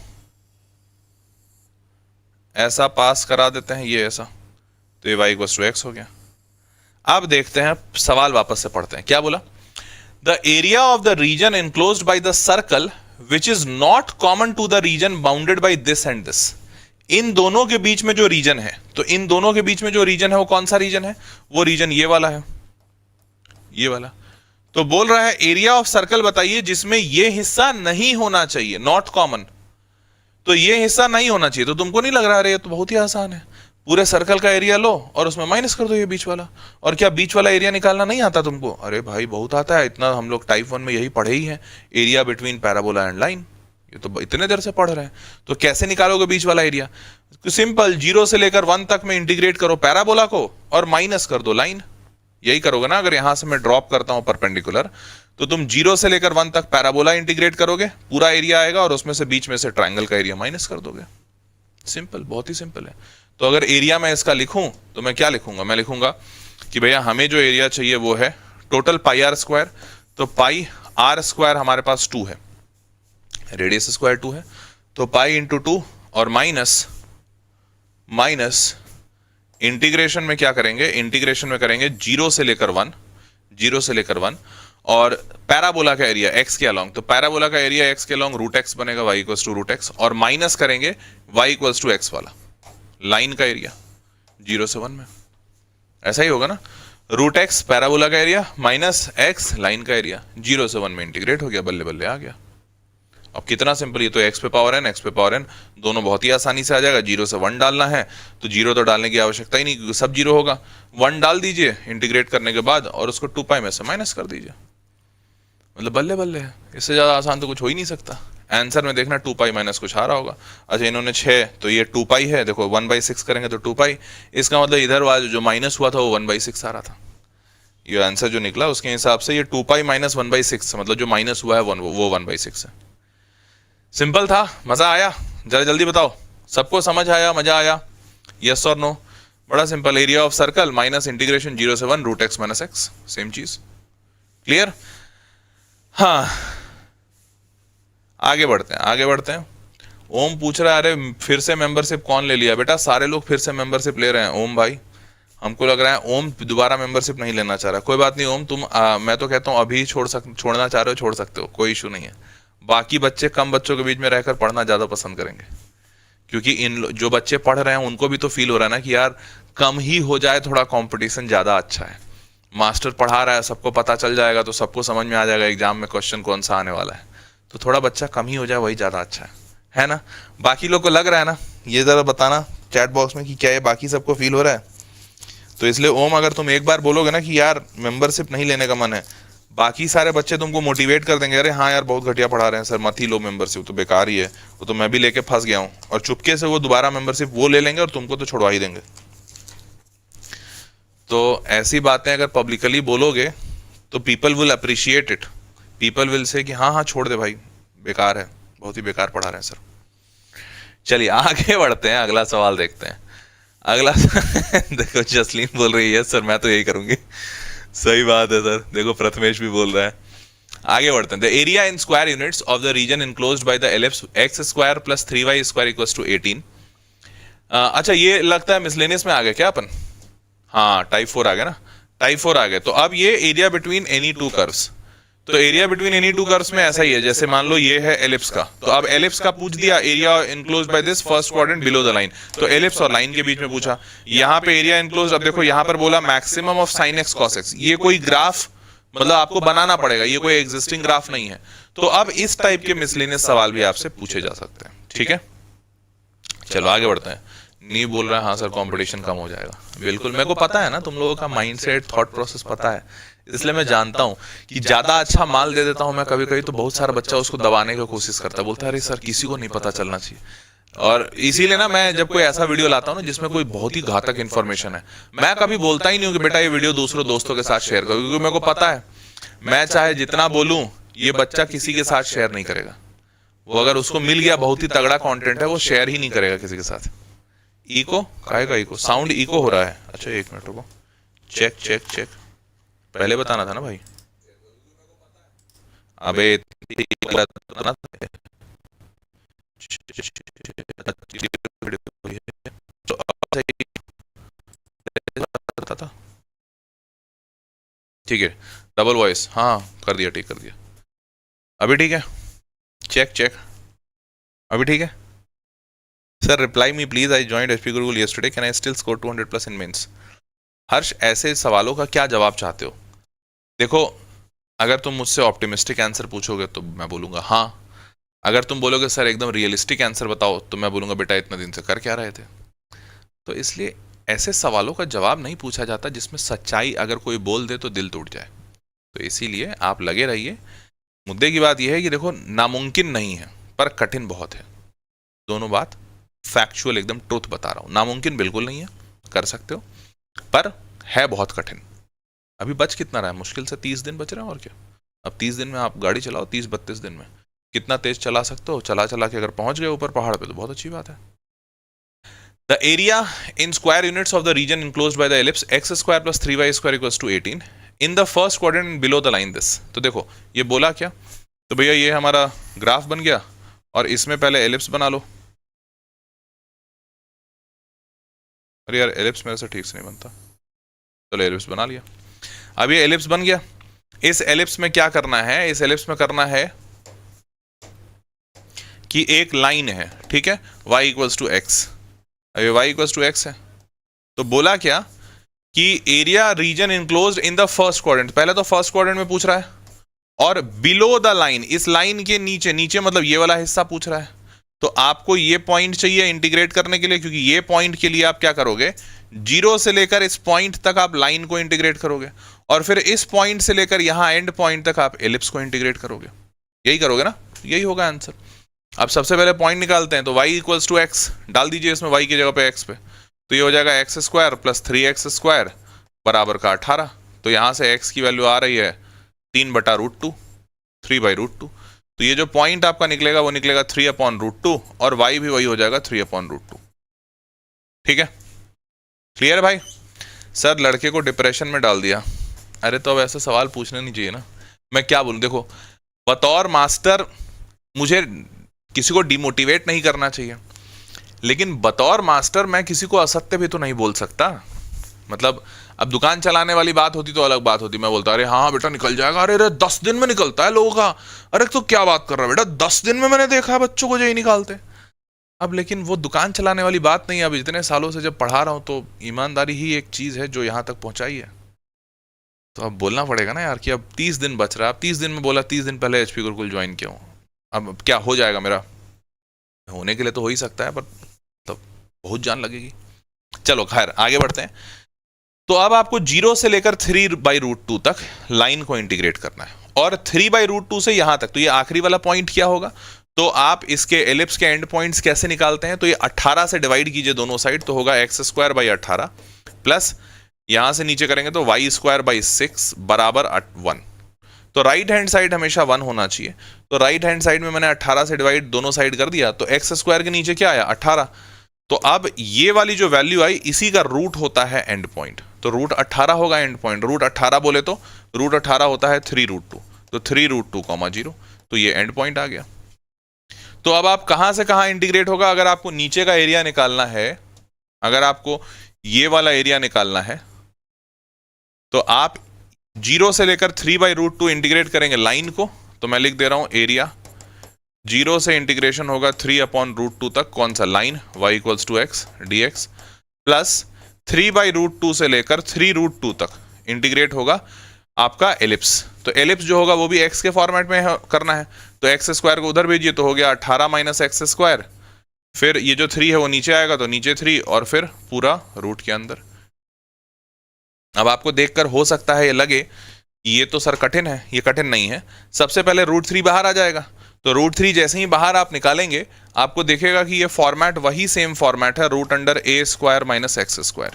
ऐसा पास करा देते हैं, ये ऐसा, तो ये y इक्वल टू एक्स हो गया। अब देखते हैं, सवाल वापस से पढ़ते हैं, क्या बोला, the area of the region enclosed by the circle which is not common to the region bounded by this and this. इन दोनों के बीच में जो रीजन है, तो इन दोनों के बीच में जो रीजन है वो कौन सा रीजन है, वो रीजन ये वाला है, ये वाला। तो बोल रहा है एरिया ऑफ सर्कल बताइए जिसमें ये हिस्सा नहीं होना चाहिए, नॉट कॉमन। तो ये हिस्सा नहीं होना चाहिए, तो तुमको नहीं लग रहा है ये तो बहुत ही आसान है, पूरे सर्कल का एरिया लो और उसमें माइनस कर दो ये बीच वाला। और क्या बीच वाला एरिया निकालना नहीं आता तुमको? अरे भाई बहुत आता है, इतना हम लोग टाइप 1 में यही पढ़े ही है, area between parabola and line. ये तो इतने देर से पढ़ रहे हैं, तो कैसे निकालोगे बीच वाला एरिया? सिंपल, 0 से लेकर 1 तक में इंटीग्रेट करो पैराबोला को और माइनस कर दो लाइन। यही करोगे ना। अगर यहां से मैं ड्रॉप करता हूं परपेंडिकुलर, तो तुम 0 से लेकर 1 तक पैराबोला इंटीग्रेट करोगे, पूरा एरिया आएगा और उसमें से बीच में से ट्राइंगल का एरिया माइनस कर दोगे। सिंपल, बहुत ही सिंपल है। तो अगर एरिया मैं इसका लिखूं तो मैं क्या लिखूंगा? मैं लिखूंगा कि भैया हमें जो एरिया चाहिए वो है टोटल पाई आर स्क्वायर। तो पाई आर स्क्वायर हमारे पास 2 है, रेडियस स्क्वायर 2 है, तो पाई इंटू 2 और माइनस इंटीग्रेशन में क्या करेंगे? इंटीग्रेशन में करेंगे 0 से लेकर 1, 0 से लेकर 1 और पैराबोला का एरिया x के अलोंग। तो पैराबोला का एरिया x के अलोंग रूट एक्स बनेगा, y equals to root x, और माइनस करेंगे y इक्वल्स टू एक्स वाला लाइन का एरिया 0 से 1 में। ऐसा ही होगा ना, रूट एक्स पैराबोला का एरिया माइनस x लाइन का एरिया, 0 से 1 में इंटीग्रेट हो गया, बल्ले बल्ले आ गया। अब कितना सिंपल, ये तो x पे पावर n, x पे पावर n दोनों बहुत ही आसानी से आ जाएगा। 0 से 1 डालना है तो 0 तो डालने की आवश्यकता ही नहीं क्योंकि सब 0 होगा। 1 डाल दीजिए इंटीग्रेट करने के बाद और उसको 2 पाई में से माइनस कर दीजिए, मतलब बल्ले बल्ले है। इससे ज़्यादा आसान तो कुछ हो ही नहीं सकता। आंसर में देखना 2 पाई माइनस कुछ आ रहा होगा। अच्छा, इन्होंने 6 तो ये 2 पाई है, देखो 1/6 करेंगे तो 2 पाई, इसका मतलब इधर वाला जो माइनस हुआ था वो 1/6 आ रहा था। ये आंसर जो निकला उसके हिसाब से ये 2 पाई माइनस 1/6, मतलब जो माइनस हुआ है वो 1/6 है। सिंपल था, मजा आया? जरा जल्दी बताओ, सबको समझ आया, मजा आया? यस और नो? बड़ा simple, area of circle minus integration 0 से 1 root x minus x, same चीज। क्लियर? हाँ, आगे बढ़ते हैं, आगे बढ़ते हैं। ओम पूछ रहा है अरे फिर से मेंबरशिप कौन ले लिया? बेटा सारे लोग फिर से मेंबरशिप ले रहे हैं ओम भाई। हमको लग रहा है ओम दोबारा मेंबरशिप नहीं लेना चाह रहा। कोई बात नहीं ओम, तुम मैं तो कहता हूँ अभी छोड़ना चाह रहे हो छोड़ सकते हो, कोई इशू नहीं है। बाकी बच्चे कम बच्चों के बीच में रहकर पढ़ना ज़्यादा पसंद करेंगे, क्योंकि इन जो बच्चे पढ़ रहे हैं उनको भी तो फील हो रहा है ना कि यार कम ही हो जाए, थोड़ा कंपटीशन ज़्यादा अच्छा है। मास्टर पढ़ा रहा है, सबको पता चल जाएगा तो सबको समझ में आ जाएगा एग्जाम में क्वेश्चन कौन सा आने वाला है। तो थोड़ा बच्चा कम ही हो जाए, वही ज़्यादा अच्छा है ना? बाकी लोग को लग रहा है ना? ये ज़रा बताना चैट बॉक्स में कि क्या ये बाकी सबको फील हो रहा है। तो इसलिए ओम, अगर तुम एक बार बोलोगे ना कि यार मेंबरशिप नहीं लेने का मन है, बाकी सारे बच्चे तुमको मोटिवेट कर देंगे, अरे हाँ यार बहुत घटिया पढ़ा रहे हैं सर, मत ही लो मेंबरशिप, तो बेकार ही है वो, तो मैं भी लेके फंस गया हूँ। और चुपके से वो दोबारा मेंबरशिप वो ले लेंगे और तुमको तो छुड़वा ही देंगे। तो ऐसी बातें अगर पब्लिकली बोलोगे तो people will appreciate it, people will say कि हाँ हाँ छोड़ दे भाई, बेकार है, बहुत ही बेकार पढ़ा रहे हैं सर। चलिए आगे बढ़ते हैं, अगला सवाल देखते हैं। अगला देखो जसलीन बोल रही है सर मैं तो यही करूंगी। सही बात है सर, देखो प्रथमेश भी बोल रहा है। आगे बढ़ते हैं। The area in square units of the region enclosed by the ellipse x square plus 3y square equals to 18। अच्छा ये लगता है मिसलेनियस में आ गया क्या अपन? हाँ टाइप 4 आ गया ना, टाइप 4 आ गया। तो अब ये area between any two curves, तो area between any two curves में ऐसा ही है, जैसे मान लो ये है एलिप्स का, तो अब एलिप्स का पूछ दिया area enclosed by this first quadrant below the line, तो एलिप्स और लाइन के बीच में पूछा। यहाँ पे एरिया इनक्लोज्ड, अब देखो यहाँ पर बोला maximum of sine x cos x, ये कोई ग्राफ मतलब आपको बनाना पड़ेगा, ये कोई एग्जिस्टिंग ग्राफ नहीं है। तो अब इस टाइप के मिसलेनियस सवाल भी आपसे पूछे जा सकते हैं, ठीक है? चलो आगे बढ़ते हैं। नहीं बोल रहा है हाँ सर कंपटीशन कम हो जाएगा, बिल्कुल मेरे को पता है ना, तुम लोगों का माइंडसेट थॉट प्रोसेस पता है, इसलिए मैं जानता हूँ कि ज्यादा अच्छा माल दे देता हूँ मैं कभी कभी, तो बहुत सारा बच्चा उसको दबाने की कोशिश करता है, बोलता है अरे सर किसी को नहीं पता चलना चाहिए। और इसीलिए ना मैं जब कोई ऐसा वीडियो लाता हूँ ना जिसमें कोई बहुत ही घातक इन्फॉर्मेशन है, मैं कभी बोलता ही नहीं हूँ कि बेटा ये वीडियो दूसरों दोस्तों के साथ शेयर करो, क्योंकि मेरे को पता है मैं चाहे जितना बोलूँ ये बच्चा किसी के साथ शेयर नहीं करेगा। वो अगर उसको मिल गया बहुत ही तगड़ा कंटेंट है वो शेयर ही नहीं करेगा किसी के साथ। इको काहेगा, इको साउंड इको हो रहा है। अच्छा एक मिनट रुको, चेक चेक चेक, पहले बताना था ना भाई। अबे ठीक है, डबल वॉइस, हाँ कर दिया, ठीक कर दिया। अभी ठीक है, चेक चेक, अभी ठीक है sir. Reply me please, I joined HP Gurukul yesterday, can I still score 200+ in mains? Harsh ऐसे सवालों का क्या जवाब चाहते हो? देखो अगर तुम मुझसे ऑप्टिमिस्टिक आंसर पूछोगे तो मैं बोलूंगा हाँ, अगर तुम बोलोगे सर एकदम रियलिस्टिक आंसर बताओ तो मैं बोलूंगा बेटा इतने दिन से कर क्या रहे थे। तो इसलिए ऐसे सवालों का जवाब नहीं पूछा जाता जिसमें सच्चाई अगर कोई बोल दे तो दिल टूट जाए। तो इसीलिए आप लगे रहिए। मुद्दे की बात यह है कि देखो नामुमकिन नहीं है, पर कठिन बहुत है। दोनों बात फैक्चुअल, एकदम ट्रुथ बता रहा हूं। नामुमकिन बिल्कुल नहीं है, कर सकते हो, पर है बहुत कठिन। अभी बच कितना रहा है? मुश्किल से 30 दिन बच रहे हैं, और क्या। अब 30 दिन में आप गाड़ी चलाओ, 30-32 दिन में कितना तेज चला सकते हो। चला चला के अगर पहुंच गए ऊपर पहाड़ पे तो बहुत अच्छी बात है। The area in square units of the region enclosed by the ellipse x square plus 3y square equals to 18 in the first quadrant below the line this. तो देखो ये बोला क्या, तो भैया ये हमारा ग्राफ बन गया और इसमें पहले एलिप्स बना लो। अरे यार एलिप्स मेरे से ठीक से नहीं बनता, चलो एलिप्स बना लिया। अब ये एलिप्स बन गया, इस एलिप्स में क्या करना है, इस एलिप्स में करना है कि एक लाइन है, ठीक है, y इक्वल्स टू एक्स। अब ये y इक्वल्स टू एक्स है, तो बोला क्या कि area region enclosed in the first quadrant, पहले तो फर्स्ट क्वाड्रेंट में पूछ रहा है, और बिलो द लाइन, इस लाइन के नीचे, नीचे मतलब ये वाला हिस्सा पूछ रहा है। तो आपको ये पॉइंट चाहिए इंटीग्रेट करने के लिए, क्योंकि ये पॉइंट के लिए आप क्या करोगे, 0 से लेकर इस पॉइंट तक आप लाइन को इंटीग्रेट करोगे, और फिर इस पॉइंट से लेकर यहां एंड पॉइंट तक आप एलिप्स को इंटीग्रेट करोगे। यही करोगे ना, यही होगा आंसर। अब सबसे पहले पॉइंट निकालते हैं, तो y इक्वल्स टू एक्स डाल दीजिए इसमें, y की जगह पे x पे, तो ये हो जाएगा x square plus 3x square बराबर का 18। तो यहां से x की वैल्यू आ रही है 3/√2, 3/√2। तो ये जो पॉइंट आपका निकलेगा वो निकलेगा 3/√2, और y भी वही हो जाएगा 3/√2। ठीक है, क्लियर भाई। सर लड़के को डिप्रेशन में डाल दिया। अरे तो अब ऐसे सवाल पूछने नहीं चाहिए ना, मैं क्या बोलूं। देखो बतौर मास्टर मुझे किसी को डिमोटिवेट नहीं करना चाहिए, लेकिन बतौर मास्टर मैं किसी को असत्य भी तो नहीं बोल सकता। मतलब अब दुकान चलाने वाली बात होती तो अलग बात होती, मैं बोलता अरे हाँ बेटा निकल जाएगा, अरे 10 दिन में निकलता है लोगों का। अरे तो क्या बात कर रहा है बेटा, 10 दिन में मैंने देखा है बच्चों को जो ही निकालते। अब लेकिन वो दुकान चलाने वाली बात नहीं है। अब इतने सालों से जब पढ़ा रहा हूं तो ईमानदारी ही एक चीज है जो यहां तक पहुंचाई है। तो अब बोलना पड़ेगा ना यार कि अब 30 दिन बच रहा है। अब 30 दिन में बोला, 30 दिन पहले HP गुरुकुल ज्वाइन किया हूं, अब क्या हो जाएगा मेरा, होने के लिए तो हो ही सकता है, पर तो बहुत जान लगेगी। चलो खैर आगे बढ़ते हैं। तो अब आपको 0 से लेकर 3/√2 तक लाइन को इंटीग्रेट करना है, और 3/√2 से यहां तक, तो ये आखिरी वाला पॉइंट क्या होगा, तो आप इसके एलिप्स के एंड पॉइंट्स कैसे निकालते हैं, तो ये 18 से डिवाइड कीजिए दोनों साइड, तो होगा x² 18 प्लस यहां से नीचे करेंगे तो y² 6 बराबर 1। तो राइट हैंड साइड हमेशा 1 होना चाहिए। तो राइट हैंड साइड में मैंने 18 से डिवाइड दोनों साइड कर दिया, तो x² के नीचे क्या आया 18। तो अब ये वाली जो वैल्यू आई इसी का रूट होता है एंड पॉइंट, तो रूट 18 होगा एंड पॉइंट। रूट 18 बोले तो रूट 18 होता है 3√2, तो 3√2, 0, तो ये एंड पॉइंट आ गया। तो अब आप कहां से कहां इंटीग्रेट होगा, अगर आपको नीचे का एरिया निकालना है, अगर आपको ये वाला एरिया निकालना है, तो आप 0 से लेकर 3/√2 इंटीग्रेट करेंगे लाइन को, तो मैं लिख दे रहा हूं एरिया 0 से इंटीग्रेशन होगा 3/√2 तक, कौन सा line, y equals to x dx, plus 3/√2 से लेकर 3√2 तक इंटीग्रेट होगा आपका एलिप्स। तो एलिप्स जो होगा वो भी x के फॉर्मेट में करना है, तो x² को उधर भेजिए, तो हो गया 18 माइनस x², फिर ये जो 3 है वो नीचे आएगा, तो नीचे 3, और फिर पूरा रूट के अंदर। अब आपको देखकर हो सकता है ये लगे ये तो सर कठिन है, ये कठिन नहीं है। सबसे पहले √3 बाहर आ जाएगा, तो √3 जैसे ही बाहर आप निकालेंगे आपको देखेगा कि ये फॉर्मेट वही सेम फॉर्मेट है, √a² माइनस x²।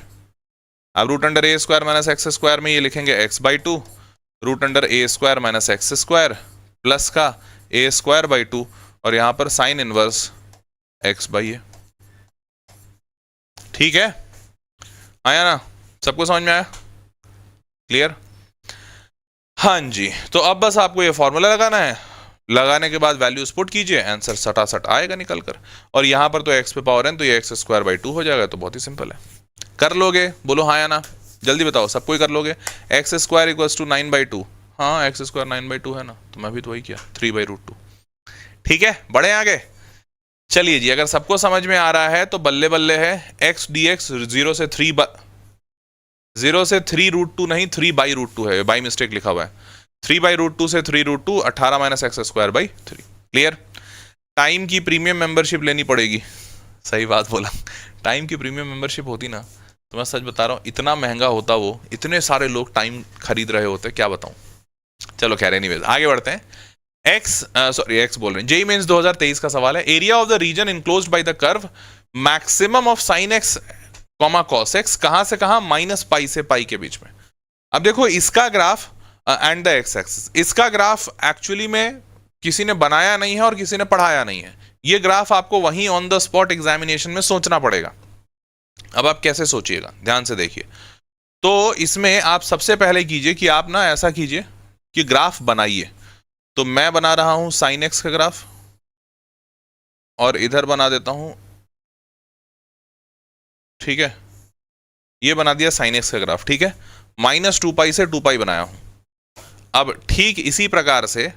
अब √a² माइनस x² में ये लिखेंगे x/2, √a² minus x² plus का a²/2, और यहां पर साइन इनवर्स x/a। ठीक है, आया ना, सबको समझ में आया, क्लियर। हाँ जी, तो अब बस आपको ये फॉर्मूला लगाना है, लगाने के बाद वैल्यूज पुट कीजिए, आंसर सटासट आएगा निकल कर। और यहां पर तो x पे पावर n, तो ये x² 2 हो जाएगा, तो बहुत ही सिंपल है। कर लोगे, बोलो हाँ या ना, जल्दी बताओ, सबको ही कर लोगे। x² इक्वल्स टू 9/2, हाँ x² 9/2 है ना, तो मैं भी तो वही किया 3/√2। ठीक है, बढ़े आगे। चलिए जी, अगर सबको समझ में आ रहा है तो बल्ले बल्ले है। x dx 0 से 3√2 नहीं 3/√2 है, बाई मिस्टेक लिखा हुआ है। 3/√2 से 3√2, 18 माइनस x²/3। क्लियर। टाइम की प्रीमियम मेंबरशिप लेनी पड़ेगी, सही बात बोला। टाइम की प्रीमियम मेंबरशिप होती ना, तो मैं सच बता रहा हूँ इतना महंगा होता वो, इतने सारे लोग टाइम खरीद रहे होते, क्या बताऊं। चलो खैर एनीवेज आगे बढ़ते हैं। एक्स बोल रहे हैं, जेई मेंस 2023 का सवाल है। Area of the region enclosed by the curve maximum of sine x comma cos x, कहां से कहां, माइनस पाई से पाई के बीच में। अब देखो इसका graph and the x axis, इसका ग्राफ एक्चुअली में किसी ने बनाया नहीं है और किसी ने पढ़ाया नहीं है। ये ग्राफ आपको वहीं ऑन द स्पॉट एग्जामिनेशन में सोचना पड़ेगा। अब आप कैसे सोचिएगा, ध्यान से देखिए। तो इसमें आप सबसे पहले कीजिए कि आप ना ऐसा कीजिए कि ग्राफ बनाइए। तो मैं बना रहा हूं साइन एक्स का ग्राफ और इधर बना देता हूं, ठीक है, ये बना दिया साइन एक्स का ग्राफ, ठीक है। -2 से 2 बनाया हूं। अब ठीक इसी प्रकार से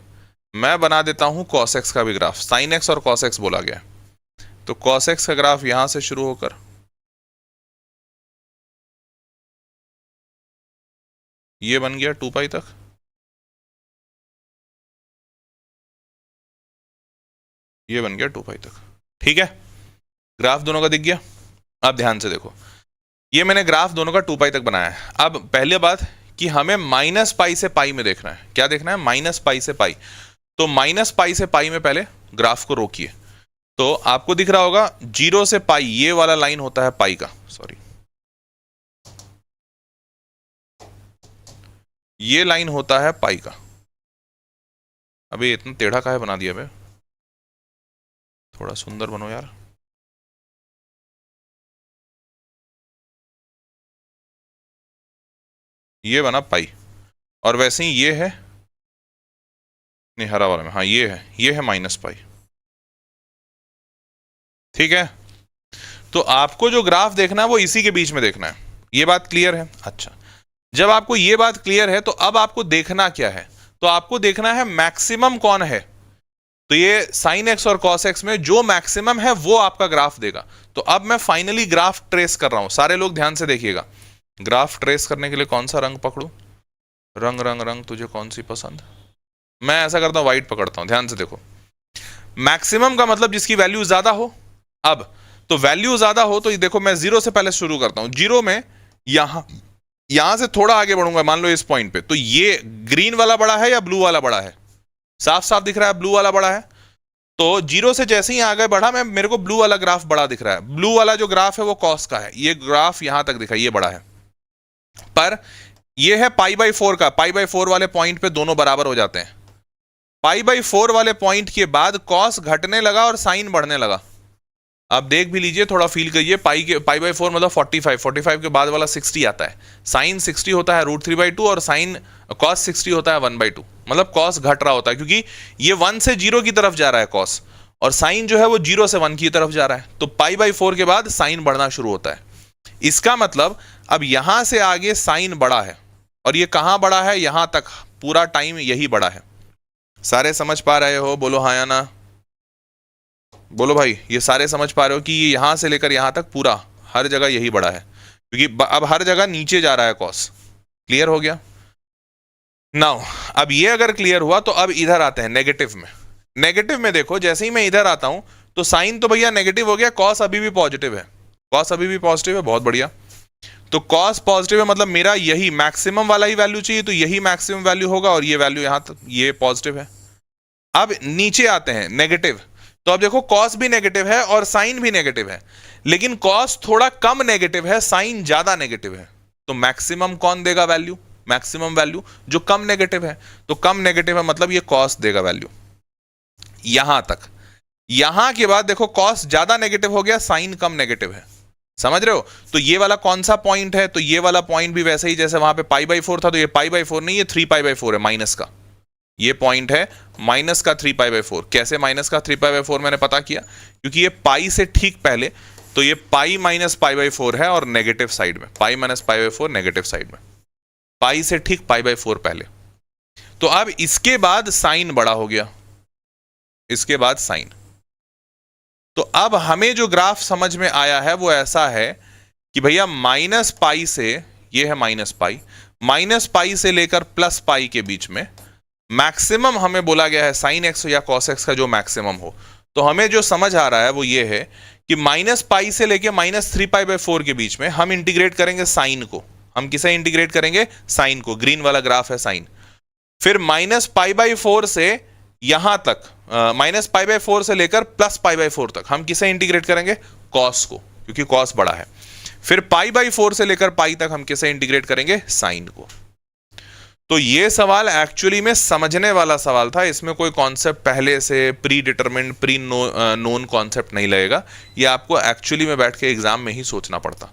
मैं बना देता हूं कॉस एक्स का भी ग्राफ। साइन एक्स और कॉस एक्स बोला गया, तो कॉस एक्स का ग्राफ यहां से शुरू होकर ये बन गया 2 तक, ये बन गया 2 तक, ठीक है। ग्राफ दोनों का दिख गया। अब ध्यान से देखो, ये मैंने ग्राफ दोनों का 2 तक बनाया है। अब पहली बात कि हमें -π से पाई में देखना है। क्या देखना है, -π से पाई। तो -π से पाई में पहले ग्राफ को रोकिए। तो आपको दिख रहा होगा 0 से पाई, ये वाला लाइन होता है पाई का, सॉरी, ये लाइन होता है पाई का। अबे इतना टेढ़ा काहे बना दिया बे, थोड़ा सुंदर बनो यार। ये बना पाई, और वैसे ही ये है, नहीं हरा वाला में, हाँ ये है -π, ठीक है। तो आपको जो ग्राफ देखना है वो इसी के बीच में देखना है। ये बात क्लियर है? अच्छा, जब आपको ये बात क्लियर है तो अब आपको देखना क्या है, तो आपको देखना है मैक्सिमम कौन है। तो ये साइन एक्स और कॉस एक्स में जो मैक्सिमम है वो आपका ग्राफ देगा। तो अब मैं फाइनली ग्राफ ट्रेस कर रहा हूं। सारे लोग ध्यान से देखिएगा। ग्राफ ट्रेस करने के लिए कौन सा रंग पकड़ू, रंग रंग रंग तुझे कौन सी पसंद। मैं ऐसा करता हूं, व्हाइट पकड़ता हूं। ध्यान से देखो, मैक्सिमम का मतलब जिसकी वैल्यू ज्यादा हो। अब तो वैल्यू ज्यादा हो तो ये देखो, मैं 0 से पहले शुरू करता हूं। 0 में यहां से थोड़ा आगे बढ़ूंगा, मान लो इस पॉइंट पे। तो ये ग्रीन वाला बड़ा है या ब्लू वाला बड़ा है, साफ साफ दिख रहा है ब्लू वाला बड़ा है। तो 0 से जैसे ही आगे बढ़ा मैं, मेरे को ब्लू वाला ग्राफ बड़ा दिख रहा है। ब्लू वाला जो ग्राफ है वो कॉस का है, ये ग्राफ यहां तक दिखा, ये बड़ा है। पर ये है π/4 का। π/4 वाले पॉइंट पे दोनों बराबर हो जाते हैं। π/4 वाले पॉइंट के बाद कॉस घटने लगा और साइन बढ़ने लगा। आप देख भी लीजिए, थोड़ा फील करिए। π/4 मतलब 45 के बाद वाला 60 आता है। साइन 60 होता है √3/2 और साइन कॉस 60 होता है 1/2। मतलब कॉस घट रहा होता है, क्योंकि ये 1 से 0 की तरफ जा रहा है कॉस, और साइन जो है वो 0 से 1 की तरफ जा रहा है। तो π/4 के बाद साइन बढ़ना शुरू होता है। इसका मतलब अब यहां से आगे साइन बड़ा है, और ये कहां बड़ा है, यहां तक पूरा टाइम यही बड़ा है। सारे समझ पा रहे हो? बोलो हाँ या ना, बोलो भाई। ये सारे समझ पा रहे हो कि ये यहां से लेकर यहां तक पूरा हर जगह यही बड़ा है, क्योंकि अब हर जगह नीचे जा रहा है कॉस। क्लियर हो गया? नाउ अब ये अगर क्लियर हुआ तो अब इधर आते हैं नेगेटिव में। नेगेटिव में देखो, जैसे ही मैं इधर आता हूं तो साइन तो भैया नेगेटिव हो गया, कॉस अभी भी पॉजिटिव है। कॉस अभी भी पॉजिटिव है, बहुत बढ़िया। तो कॉस पॉजिटिव है मतलब मेरा यही मैक्सिमम वाला ही वैल्यू चाहिए, तो यही मैक्सिमम वैल्यू होगा, और ये वैल्यू यहां तक, ये पॉजिटिव है। अब नीचे आते हैं नेगेटिव। तो अब देखो, कॉस भी नेगेटिव है और साइन भी नेगेटिव है, लेकिन कॉस थोड़ा कम नेगेटिव है, साइन ज्यादा नेगेटिव है। तो मैक्सिमम कौन देगा वैल्यू? मैक्सिमम वैल्यू जो कम नेगेटिव है। तो कम नेगेटिव है मतलब ये कॉस देगा वैल्यू यहां तक। यहां के बाद देखो, कॉस ज्यादा नेगेटिव हो गया, साइन कम नेगेटिव है। समझ रहे हो? तो ये वाला कौन सा पॉइंट है? तो ये वाला पॉइंट भी वैसे ही जैसे वहां पे π/4 था, तो ये π/4 नहीं, ये 3π/4 है, माइनस का। ये पॉइंट है माइनस का 3π/4। कैसे माइनस का 3π/4 मैंने पता किया? क्योंकि ये पाई से ठीक पहले, तो ये पाई माइनस π/4 है, और नेगेटिव साइड में पाई माइनस π/4 नेगेटिव साइड में, पाई से ठीक π/4 पहले। तो अब इसके बाद साइन बड़ा हो गया, इसके बाद साइन। तो अब हमें जो ग्राफ समझ में आया है वो ऐसा है कि भैया -π से, ये है -π, -π से लेकर +π के बीच में मैक्सिमम हमें बोला गया है साइन एक्स या कॉस एक्स का जो मैक्सिमम हो। तो हमें जो समझ आ रहा है वो ये है कि -π से लेकर -3π/4 के बीच में हम इंटीग्रेट करेंगे साइन को। हम किसे इंटीग्रेट करेंगे? साइन को। ग्रीन वाला ग्राफ है साइन। फिर -π/4 से यहां तक माइनस पाई बाई 4 से लेकर प्लस पाई बाई 4 तक हम किसे इंटीग्रेट करेंगे? कॉस को, क्योंकि कॉस बड़ा है। फिर पाई बाई 4 से लेकर पाई तक हम किसे इंटीग्रेट करेंगे? साइन को। तो ये सवाल एक्चुअली में समझने वाला सवाल था, इसमें कोई कॉन्सेप्ट पहले से pre determined pre known concept नहीं लगेगा, ये आपको एक्चुअली में बैठ के एग्जाम में ही सोचना पड़ता।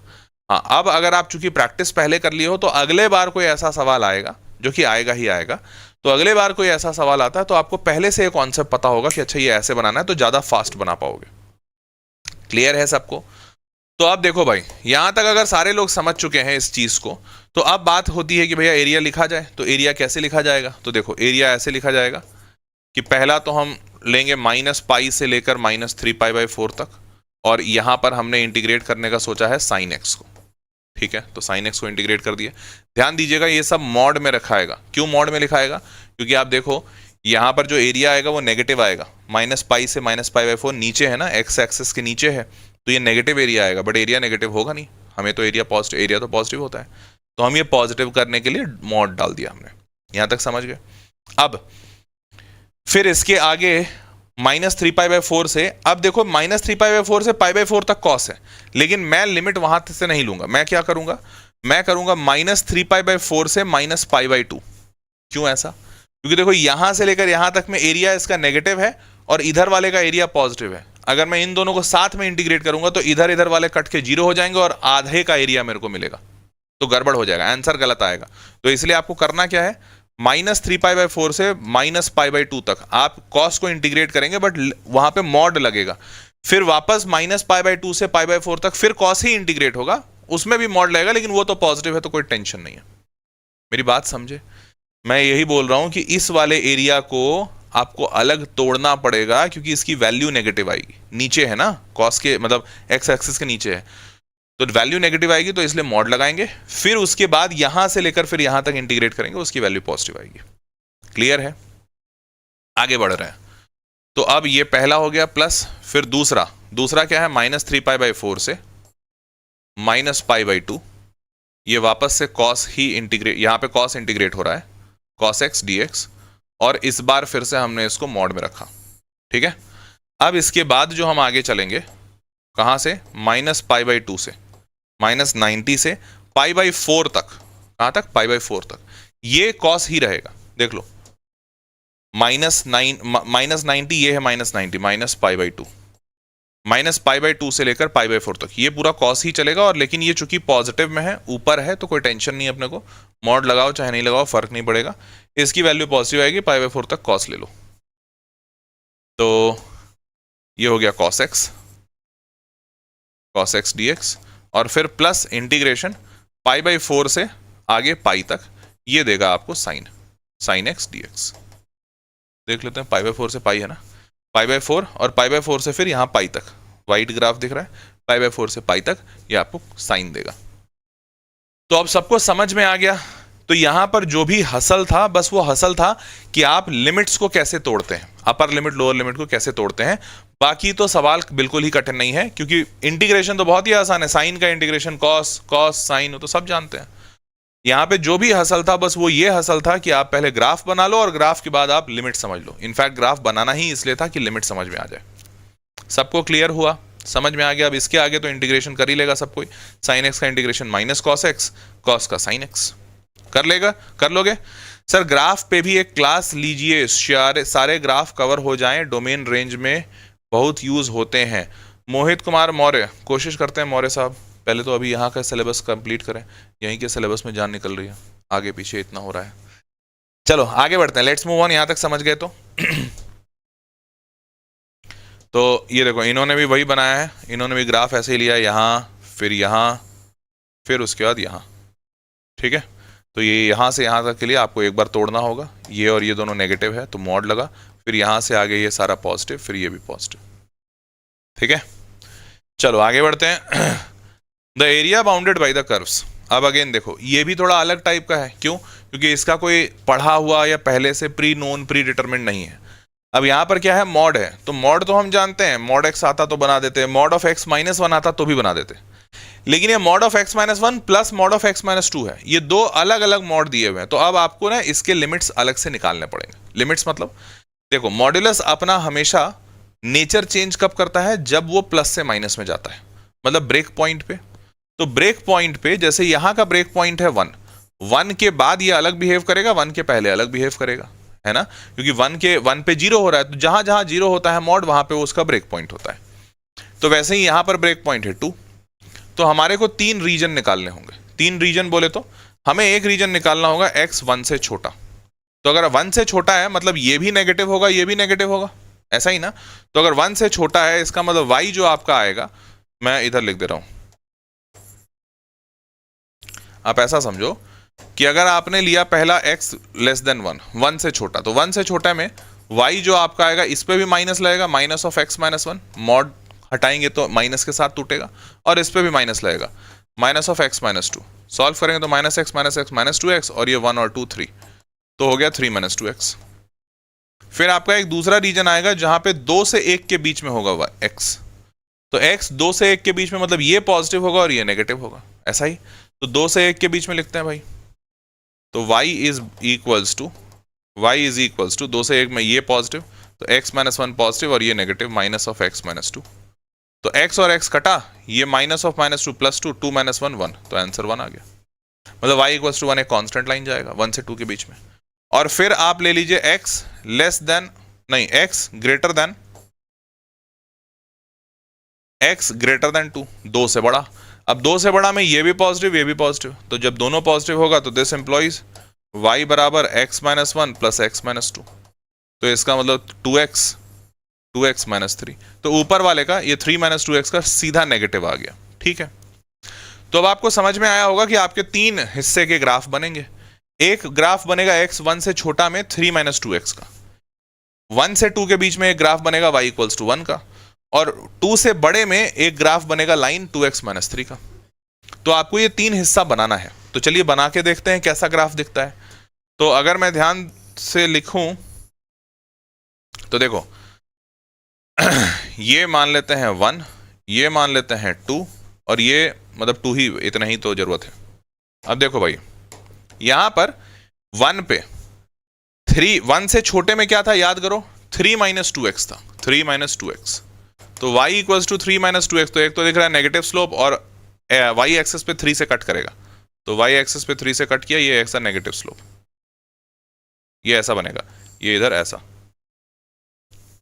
हाँ, अब अगर आप चूंकि प्रैक्टिस पहले कर लिए हो तो अगले बार कोई ऐसा सवाल आएगा, जो कि आएगा ही आएगा, तो अगले बार कोई ऐसा सवाल आता है तो आपको पहले से ये कॉन्सेप्ट पता होगा कि अच्छा ये ऐसे बनाना है, तो ज्यादा फास्ट बना पाओगे। क्लियर है सबको? तो अब देखो भाई, यहां तक अगर सारे लोग समझ चुके हैं इस चीज को, तो अब बात होती है कि भैया एरिया लिखा जाए। तो एरिया कैसे लिखा जाएगा? तो देखो, एरिया ऐसे लिखा जाएगा कि पहला तो हम लेंगे माइनस पाई से लेकर माइनस 3 पाई बाई 4 तक, और यहां पर हमने इंटीग्रेट करने का सोचा है साइन एक्स को। ठीक है, तो साइन एक्स को इंटीग्रेट कर दिए। ध्यान दीजिएगा, ये सब मॉड में रखाएगा। क्यों मॉड में लिखाएगा? क्योंकि आप देखो यहां पर जो एरिया आएगा वो नेगेटिव आएगा। माइनस पाई से माइनस पाई बाई 4 नीचे है ना, एक्स एक्सिस के नीचे है, तो ये नेगेटिव एरिया आएगा, बट एरिया नेगेटिव होगा नहीं, हमें तो एरिया पॉजिटिव, एरिया तो पॉजिटिव होता है, तो हम ये पॉजिटिव करने के लिए मॉड डाल दिया हमने। यहां तक समझ गए? अब फिर इसके आगे माइनस 3 पाई बाई 4 से, अब देखो माइनस 3 पाई बाई 4 से पाई बाई 4 तक कॉस है, लेकिन मैं लिमिट वहां से नहीं लूंगा। मैं क्या करूंगा? मैं करूंगा माइनस 3 पाई बाई 4 से माइनस पाई बाई 2। क्यों ऐसा? क्योंकि देखो यहां से लेकर यहां तक में एरिया इसका नेगेटिव है और इधर वाले का एरिया पॉजिटिव है। अगर मैं इन दोनों को साथ में इंटीग्रेट करूंगा तो इधर इधर वाले कट के 0 हो जाएंगे और आधे का एरिया मेरे को मिलेगा, तो गड़बड़ हो जाएगा, आंसर गलत आएगा। तो इसलिए आपको करना क्या है? माइनस 3 पाई बाई 4 से माइनस पाई बाई 2 तक आप कॉस को इंटीग्रेट करेंगे, बट वहां पे मॉड लगेगा। फिर वापस माइनस पाई बाई 2 से पाई बाई 4 तक फिर कॉस ही इंटीग्रेट होगा, उसमें भी मॉड लगेगा, लेकिन वो तो पॉजिटिव है तो कोई टेंशन नहीं है। मेरी बात समझे? मैं यही बोल रहा हूं कि इस वाले एरिया को आपको अलग तोड़ना पड़ेगा, क्योंकि इसकी वैल्यू नेगेटिव आएगी। नीचे है ना कॉस के, मतलब एक्स एक्सिस के नीचे है, तो वैल्यू नेगेटिव आएगी, तो इसलिए मॉड लगाएंगे। फिर उसके बाद यहां से लेकर फिर यहां तक इंटीग्रेट करेंगे, उसकी वैल्यू पॉजिटिव आएगी। क्लियर है? आगे बढ़ रहे हैं। तो अब ये पहला हो गया प्लस, फिर दूसरा क्या है? माइनस 3 पाई बाई 4 से माइनस पाई बाई 2, ये वापस से कॉस ही इंटीग्रेट, यहां पे कॉस इंटीग्रेट हो रहा है, कॉस एक्स डी एक्स, और इस बार फिर से हमने इसको मॉड में रखा। ठीक है, अब इसके बाद जो हम आगे चलेंगे, कहां से? माइनस पाई बाई 2 से माइनस 90 से पाई बाई 4 तक। कहां तक? पाई बाई 4 तक। ये कॉस ही रहेगा, देख लो, माइनस 90, ये है minus 90, minus pi by 2, minus pi by 2 से लेकर पाई बाई 4 तक ये पूरा कॉस ही चलेगा। और लेकिन ये चूंकि पॉजिटिव में है, ऊपर है, तो कोई टेंशन नहीं है अपने को, मॉड लगाओ चाहे नहीं लगाओ फर्क नहीं पड़ेगा, इसकी वैल्यू पॉजिटिव आएगी, पाई बाई 4 तक कॉस ले लो। तो ये हो गया कॉस एक्स डी एक्स, और फिर प्लस इंटीग्रेशन पाई बाई 4 से आगे पाई तक, ये देगा आपको साइन एक्स डी एक्स। देख लेते हैं, पाई बाई 4 से पाई है ना, पाई बाई 4, और पाई बाई 4 से फिर यहाँ पाई तक, वाइट ग्राफ दिख रहा है, पाई बाई 4 से पाई तक ये आपको साइन देगा। तो अब सबको समझ में आ गया। तो यहां पर जो भी हसल था, बस वो हसल था कि आप लिमिट्स को कैसे तोड़ते हैं, अपर लिमिट लोअर लिमिट को कैसे तोड़ते हैं। बाकी तो सवाल बिल्कुल ही कठिन नहीं है, क्योंकि इंटीग्रेशन तो बहुत ही आसान है, साइन का इंटीग्रेशन कॉस साइन, तो सब जानते हैं। यहां पे जो भी हसल था, बस वो ये हसल था कि आप पहले ग्राफ बना लो और ग्राफ के बाद आप लिमिट समझ लो। इनफैक्ट ग्राफ बनाना ही इसलिए था कि लिमिट समझ में आ जाए। सबको क्लियर हुआ? समझ में आ गया? अब इसके आगे तो इंटीग्रेशन कर ही लेगा सब कोई। साइन एक्स का integration minus cos x, cos का साइन एक्स कर लोगे? सर ग्राफ पे भी एक क्लास लीजिए, सारे ग्राफ कवर हो जाएं, डोमेन रेंज में बहुत यूज होते हैं। मोहित कुमार मौर्य, कोशिश करते हैं मौर्य साहब, पहले तो अभी यहाँ का सिलेबस कंप्लीट करें, यहीं के सिलेबस में जान निकल रही है, आगे पीछे इतना हो रहा है। चलो आगे बढ़ते हैं, लेट्स मूव ऑन। यहां तक समझ गए तो ये देखो, इन्होंने भी वही बनाया है, इन्होंने भी ग्राफ ऐसे ही लिया, यहाँ फिर उसके बाद यहाँ। ठीक है, तो ये यहाँ से यहाँ तक के लिए आपको एक बार तोड़ना होगा, ये और ये दोनों नेगेटिव है तो मॉड लगा, फिर यहाँ से आगे ये सारा पॉजिटिव, फिर ये भी पॉजिटिव। ठीक है, चलो आगे बढ़ते हैं। The area bounded by the curves. अब अगेन देखो, ये भी थोड़ा अलग टाइप का है। क्यों? क्योंकि इसका कोई पढ़ा हुआ या पहले से प्री नोन प्री डिटरमिन्ड नहीं है। अब यहाँ पर क्या है? मॉड है, तो मॉड तो हम जानते हैं, मॉड एक्स आता तो बना देते, मॉड ऑफ एक्स माइनस 1 आता तो भी बना देते, लेकिन ये mod of x minus 1 plus mod of x minus 2 है, ये दो अलग अलग मॉड दिए हुए हैं। तो अब आपको ना इसके लिमिट्स अलग से निकालने पड़ेंगे। लिमिट्स मतलब देखो मॉड्यूलस अपना हमेशा नेचर चेंज कब करता है, जब वो प्लस से माइनस में जाता है, मतलब ब्रेक पॉइंट पे। तो ब्रेक पॉइंट पे जैसे यहां का ब्रेक पॉइंट है 1, 1 के बाद ये अलग बिहेव करेगा, 1 के पहले अलग बिहेव करेगा, है ना, क्योंकि 1 पे 0 हो रहा है, तो जहां जहां 0 होता है मॉड, वहां पे उसका ब्रेक पॉइंट होता है। तो वैसे ही यहां पर ब्रेक पॉइंट है 2। तो हमारे को 3 रीजन निकालने होंगे। 3 रीजन बोले तो हमें एक रीजन निकालना होगा x 1 से छोटा। तो अगर 1 से छोटा है मतलब ये भी नेगेटिव होगा, ये भी नेगेटिव होगा, ऐसा ही ना। तो अगर 1 से छोटा है इसका मतलब y जो आपका आएगा, मैं इधर लिख दे रहा हूं, आप ऐसा समझो कि अगर आपने लिया पहला x लेस देन 1, 1 से छोटा, तो 1 से छोटा में y जो आपका आएगा इस पे भी माइनस लगेगा, minus of x minus 1, mod हटाएंगे तो माइनस के साथ टूटेगा, और इस पे भी माइनस लगेगा, minus of x minus 2, solve करेंगे तो माइनस x माइनस 2x, और ये 1 और 2 3, तो हो गया 3 माइनस 2x। फिर आपका एक दूसरा रीजन आएगा जहां पे 2 से 1 के बीच में होगा x। तो x 2 से 1 के बीच में मतलब ये पॉजिटिव होगा और ये नेगेटिव होगा, ऐसा ही। तो 2 से 1 के बीच में लिखते हैं भाई, तो y इज इक्वल्स टू 2 से 1 में ये पॉजिटिव, तो x माइनस 1 पॉजिटिव और ये negative, minus of x minus 2। तो x और x कटा, ये minus of minus 2 plus 2, 2 minus 1 1, तो आंसर 1 आ गया। मतलब y इक्वल्स टू 1 एक कांस्टेंट लाइन जाएगा 1 से 2 के बीच में। और फिर आप ले लीजिए x लेस देन, नहीं, x ग्रेटर देन 2, 2 से बड़ा। अब 2 से बड़ा में ये भी पॉजिटिव, ये भी पॉजिटिव, तो जब दोनों पॉजिटिव होगा तो दिस एम्प्लॉइज y बराबर x minus 1 plus x minus 2, तो इसका मतलब 2x माइनस 3। तो ऊपर वाले का ये 3 माइनस 2x का सीधा नेगेटिव आ गया, ठीक है। तो अब आपको समझ में आया होगा कि आपके 3 हिस्से के ग्राफ बनेंगे। एक ग्राफ बनेगा x 1 से छोटा में 3 माइनस 2x का, 1 से 2 के बीच में एक ग्राफ बनेगा y इक्वल्स टू 1 का, और 2 से बड़े में एक ग्राफ बनेगा लाइन 2x माइनस 3 का। तो आपको ये 3 हिस्सा बनाना है। तो चलिए बना के देखते हैं कैसा ग्राफ दिखता है। तो अगर मैं ध्यान से लिखूं तो देखो ये मान लेते हैं 1, ये मान लेते हैं 2, और ये मतलब 2 ही, इतना ही तो जरूरत है। अब देखो भाई यहां पर 1 पे 1 से छोटे में क्या था याद करो, 3 माइनस 2x था, 3 माइनस 2x। तो y equals to 3 minus 2x, तो एक तो दिख रहा है नेगेटिव स्लोप, और y एक्सेस पे 3 से कट करेगा, तो y एक्सेस पे 3 से कट किया, ये ऐसा नेगेटिव स्लोप, ये ऐसा बनेगा, ये इधर ऐसा,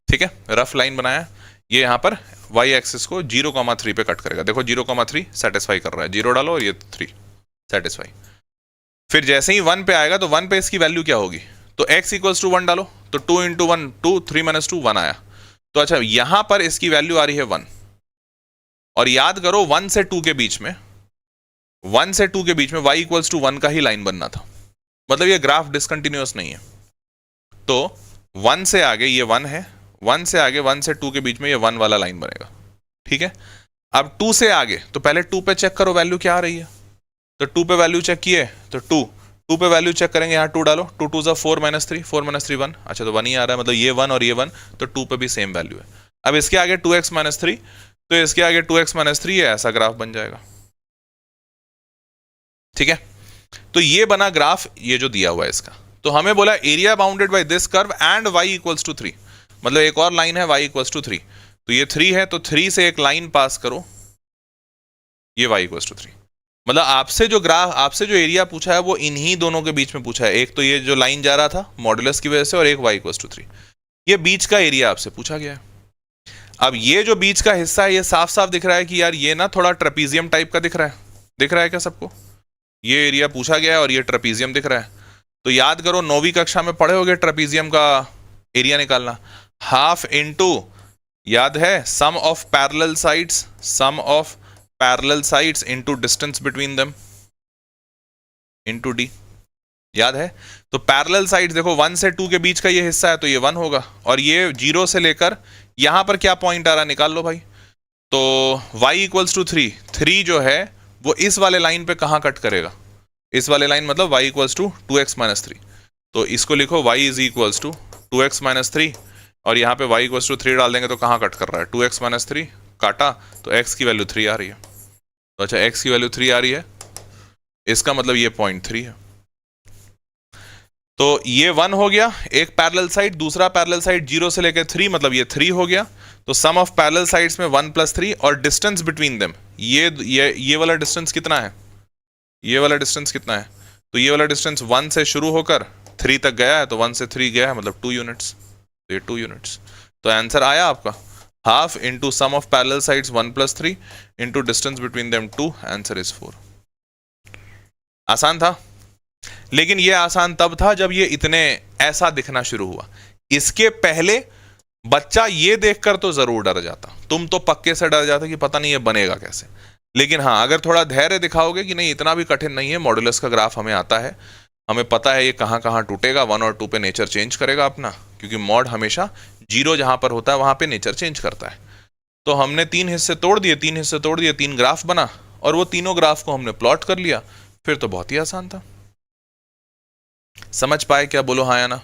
ठीक है, रफ लाइन बनाया। ये यहां पर y एक्सिस को 0,3 पे कट करेगा, देखो 0,3 सेटिस्फाई कर रहा है, 0 डालो और ये 3 सेटिस्फाई। फिर जैसे ही 1 पे आएगा तो 1 पे इसकी वैल्यू क्या होगी, तो x इक्वल्स टू 1 डालो, तो 2 इंटू 1 2, 3 माइनस 2 1 आया। तो अच्छा यहां पर इसकी वैल्यू आ रही है 1, और याद करो 1 से 2 के बीच में, 1 से 2 के बीच में y इक्वल्स टू 1 का ही लाइन बनना था, मतलब ये ग्राफ डिसकंटिन्यूअस नहीं है। तो 1 से आगे ये 1 है, 1 से आगे 1 से 2 के बीच में ये 1 वाला लाइन बनेगा, ठीक है। अब 2 से आगे, तो पहले 2 पे चेक करो वैल्यू क्या आ रही है, तो 2 पे वैल्यू चेक किए, तो 2 पे वैल्यू चेक करेंगे, यहाँ 2 डालो, 2 2 4 माइनस 3, 4 माइनस 3 1, अच्छा तो 1 ही आ रहा है, मतलब ये 1 और ये 1, तो 2 पे भी सेम वैल्यू है। अब इसके आगे 2x माइनस 3, तो इसके आगे 2x माइनस 3 है, ऐसा ग्राफ बन जाएगा, ठीक है। तो ये बना ग्राफ, ये जो दिया हुआ है इसका। तो हमें बोला area bounded by this curve and y equals to 3, मतलब एक और लाइन है y इक्वल्स टू 3, तो ये 3 है, तो 3 से एक लाइन पास करो, ये y इक्वल्स टू 3। मतलब आपसे जो एरिया पूछा है वो इन्हीं दोनों के बीच में पूछा है, एक तो ये जो लाइन जा रहा था मॉडुलस की वजह से, और एक y इक्वल्स टू 3, ये बीच का एरिया आपसे पूछा गया है। अब ये जो बीच का हिस्सा है ये साफ साफ दिख रहा है कि यार ये ना थोड़ा ट्रेपीजियम टाइप का दिख रहा है क्या सबको, ये एरिया पूछा गया है और ये ट्रेपीजियम दिख रहा है। तो याद करो 9वीं कक्षा में पढ़े होगे ट्रेपीजियम का एरिया निकालना, हाफ इनटू, याद है, sum of parallel sides into distance between them into d, याद है। तो पैरेलल साइड्स देखो 1 से 2 के बीच का ये हिस्सा है, तो ये 1 होगा, और ये 0 से लेकर यहां पर क्या पॉइंट आ रहा है निकाल लो भाई। तो y इक्वल्स टू 3 जो है वो इस वाले लाइन पे कहां कट करेगा, इस वाले लाइन, मतलब y equals to 2x minus 3, तो इसको लिखो y is equals to 2x minus 3, और यहाँ पे y इक्वल्स टू 3 डाल देंगे तो कहाँ कट कर रहा है, 2x माइनस 3 काटा, तो x की वैल्यू 3 आ रही है। तो अच्छा x की वैल्यू 3 आ रही है, इसका मतलब ये 0.3 है। तो ये 1 हो गया एक पैरेलल साइड, दूसरा पैरेलल साइड 0 से लेकर 3, मतलब ये 3 हो गया। तो सम ऑफ पैरेलल साइड्स में 1 + 3 और डिस्टेंस बिटवीन देम, ये वाला डिस्टेंस कितना है, ये वाला डिस्टेंस कितना है, तो ये वाला डिस्टेंस 1 से शुरू होकर 3 तक गया है, तो 1 से 3 गया है, मतलब 2 यूनिट्स, तो ये 2 यूनिट्स। तो आंसर आया आपका half into sum of parallel sides 1 + 3 into distance between them 2, answer is 4। आसान था, लेकिन ये आसान तब था जब ये इतने ऐसा दिखना शुरू हुआ। इसके पहले बच्चा ये देखकर तो जरूर डर जाता, तुम तो पक्के से डर जाते कि पता नहीं ये बनेगा कैसे। लेकिन हाँ, अगर थोड़ा धैर्य दिखाओगे कि नहीं इतना भी कठिन नहीं है, मॉडुलस का ग्राफ हमें आता है, हमें पता है ये कहाँ कहाँ टूटेगा, 1 और 2 पे नेचर चेंज करेगा अपना, क्योंकि मॉड हमेशा 0 जहां पर होता है वहां पे नेचर चेंज करता है। तो हमने 3 हिस्से तोड़ दिए, 3 हिस्से तोड़ दिए, 3 ग्राफ बना, और वो तीनों ग्राफ को हमने प्लॉट कर लिया, फिर तो बहुत ही आसान था। समझ पाए क्या, बोलो हाँ या ना।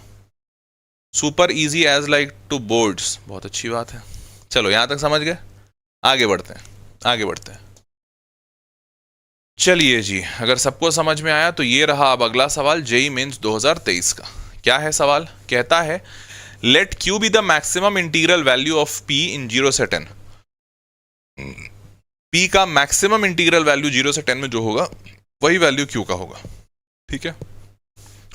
Super easy as like to boards, बहुत अच्छी बात है। चलो यहां तक समझ गए, आगे बढ़ते हैं, आगे बढ़ते हैं। चलिए जी, अगर सबको समझ में आया तो ये रहा अब अगला सवाल जेईई मेंस 2023 का। क्या है सवाल, कहता है let Q be the maximum integral value of P in 0 से 10। पी का मैक्सिमम इंटीग्रल वैल्यू 0 से 10 में जो होगा वही वैल्यू क्यू का होगा, ठीक है।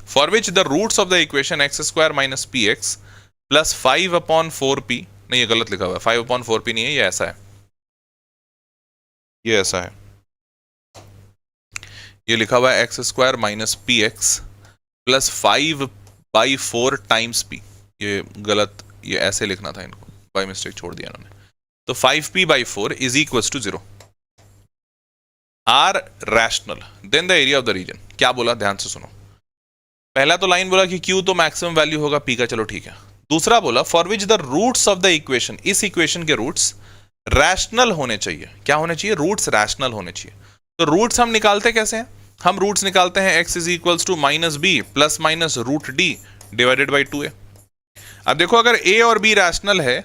For which the roots of the equation x² - px + 5/4p, नहीं ये गलत लिखा हुआ है, 5/4p नहीं है, ये ऐसा है, ये ऐसा है, ये लिखा हुआ है x² - px + 5/4 टाइम्स p, ये गलत, ये ऐसे लिखना था, इनको बाय मिस्टेक छोड़ दिया इन्होंने। तो 5p/4 = 0 are rational then the area of the region. क्या बोला, ध्यान से सुनो। पहला तो लाइन बोला कि Q तो मैक्सिमम वैल्यू होगा P का, चलो ठीक है। दूसरा बोला for which the roots of the equation, इस इक्वेशन के रूट्स रैशनल होने चाहिए। क्या होने चाहिए, रूट्स रैशनल होने चाहिए। तो रूट्स हम निकालते कैसे हैं, हम रूट्स निकालते हैं x = -b ± √d / 2a। अब देखो अगर a और b रैशनल है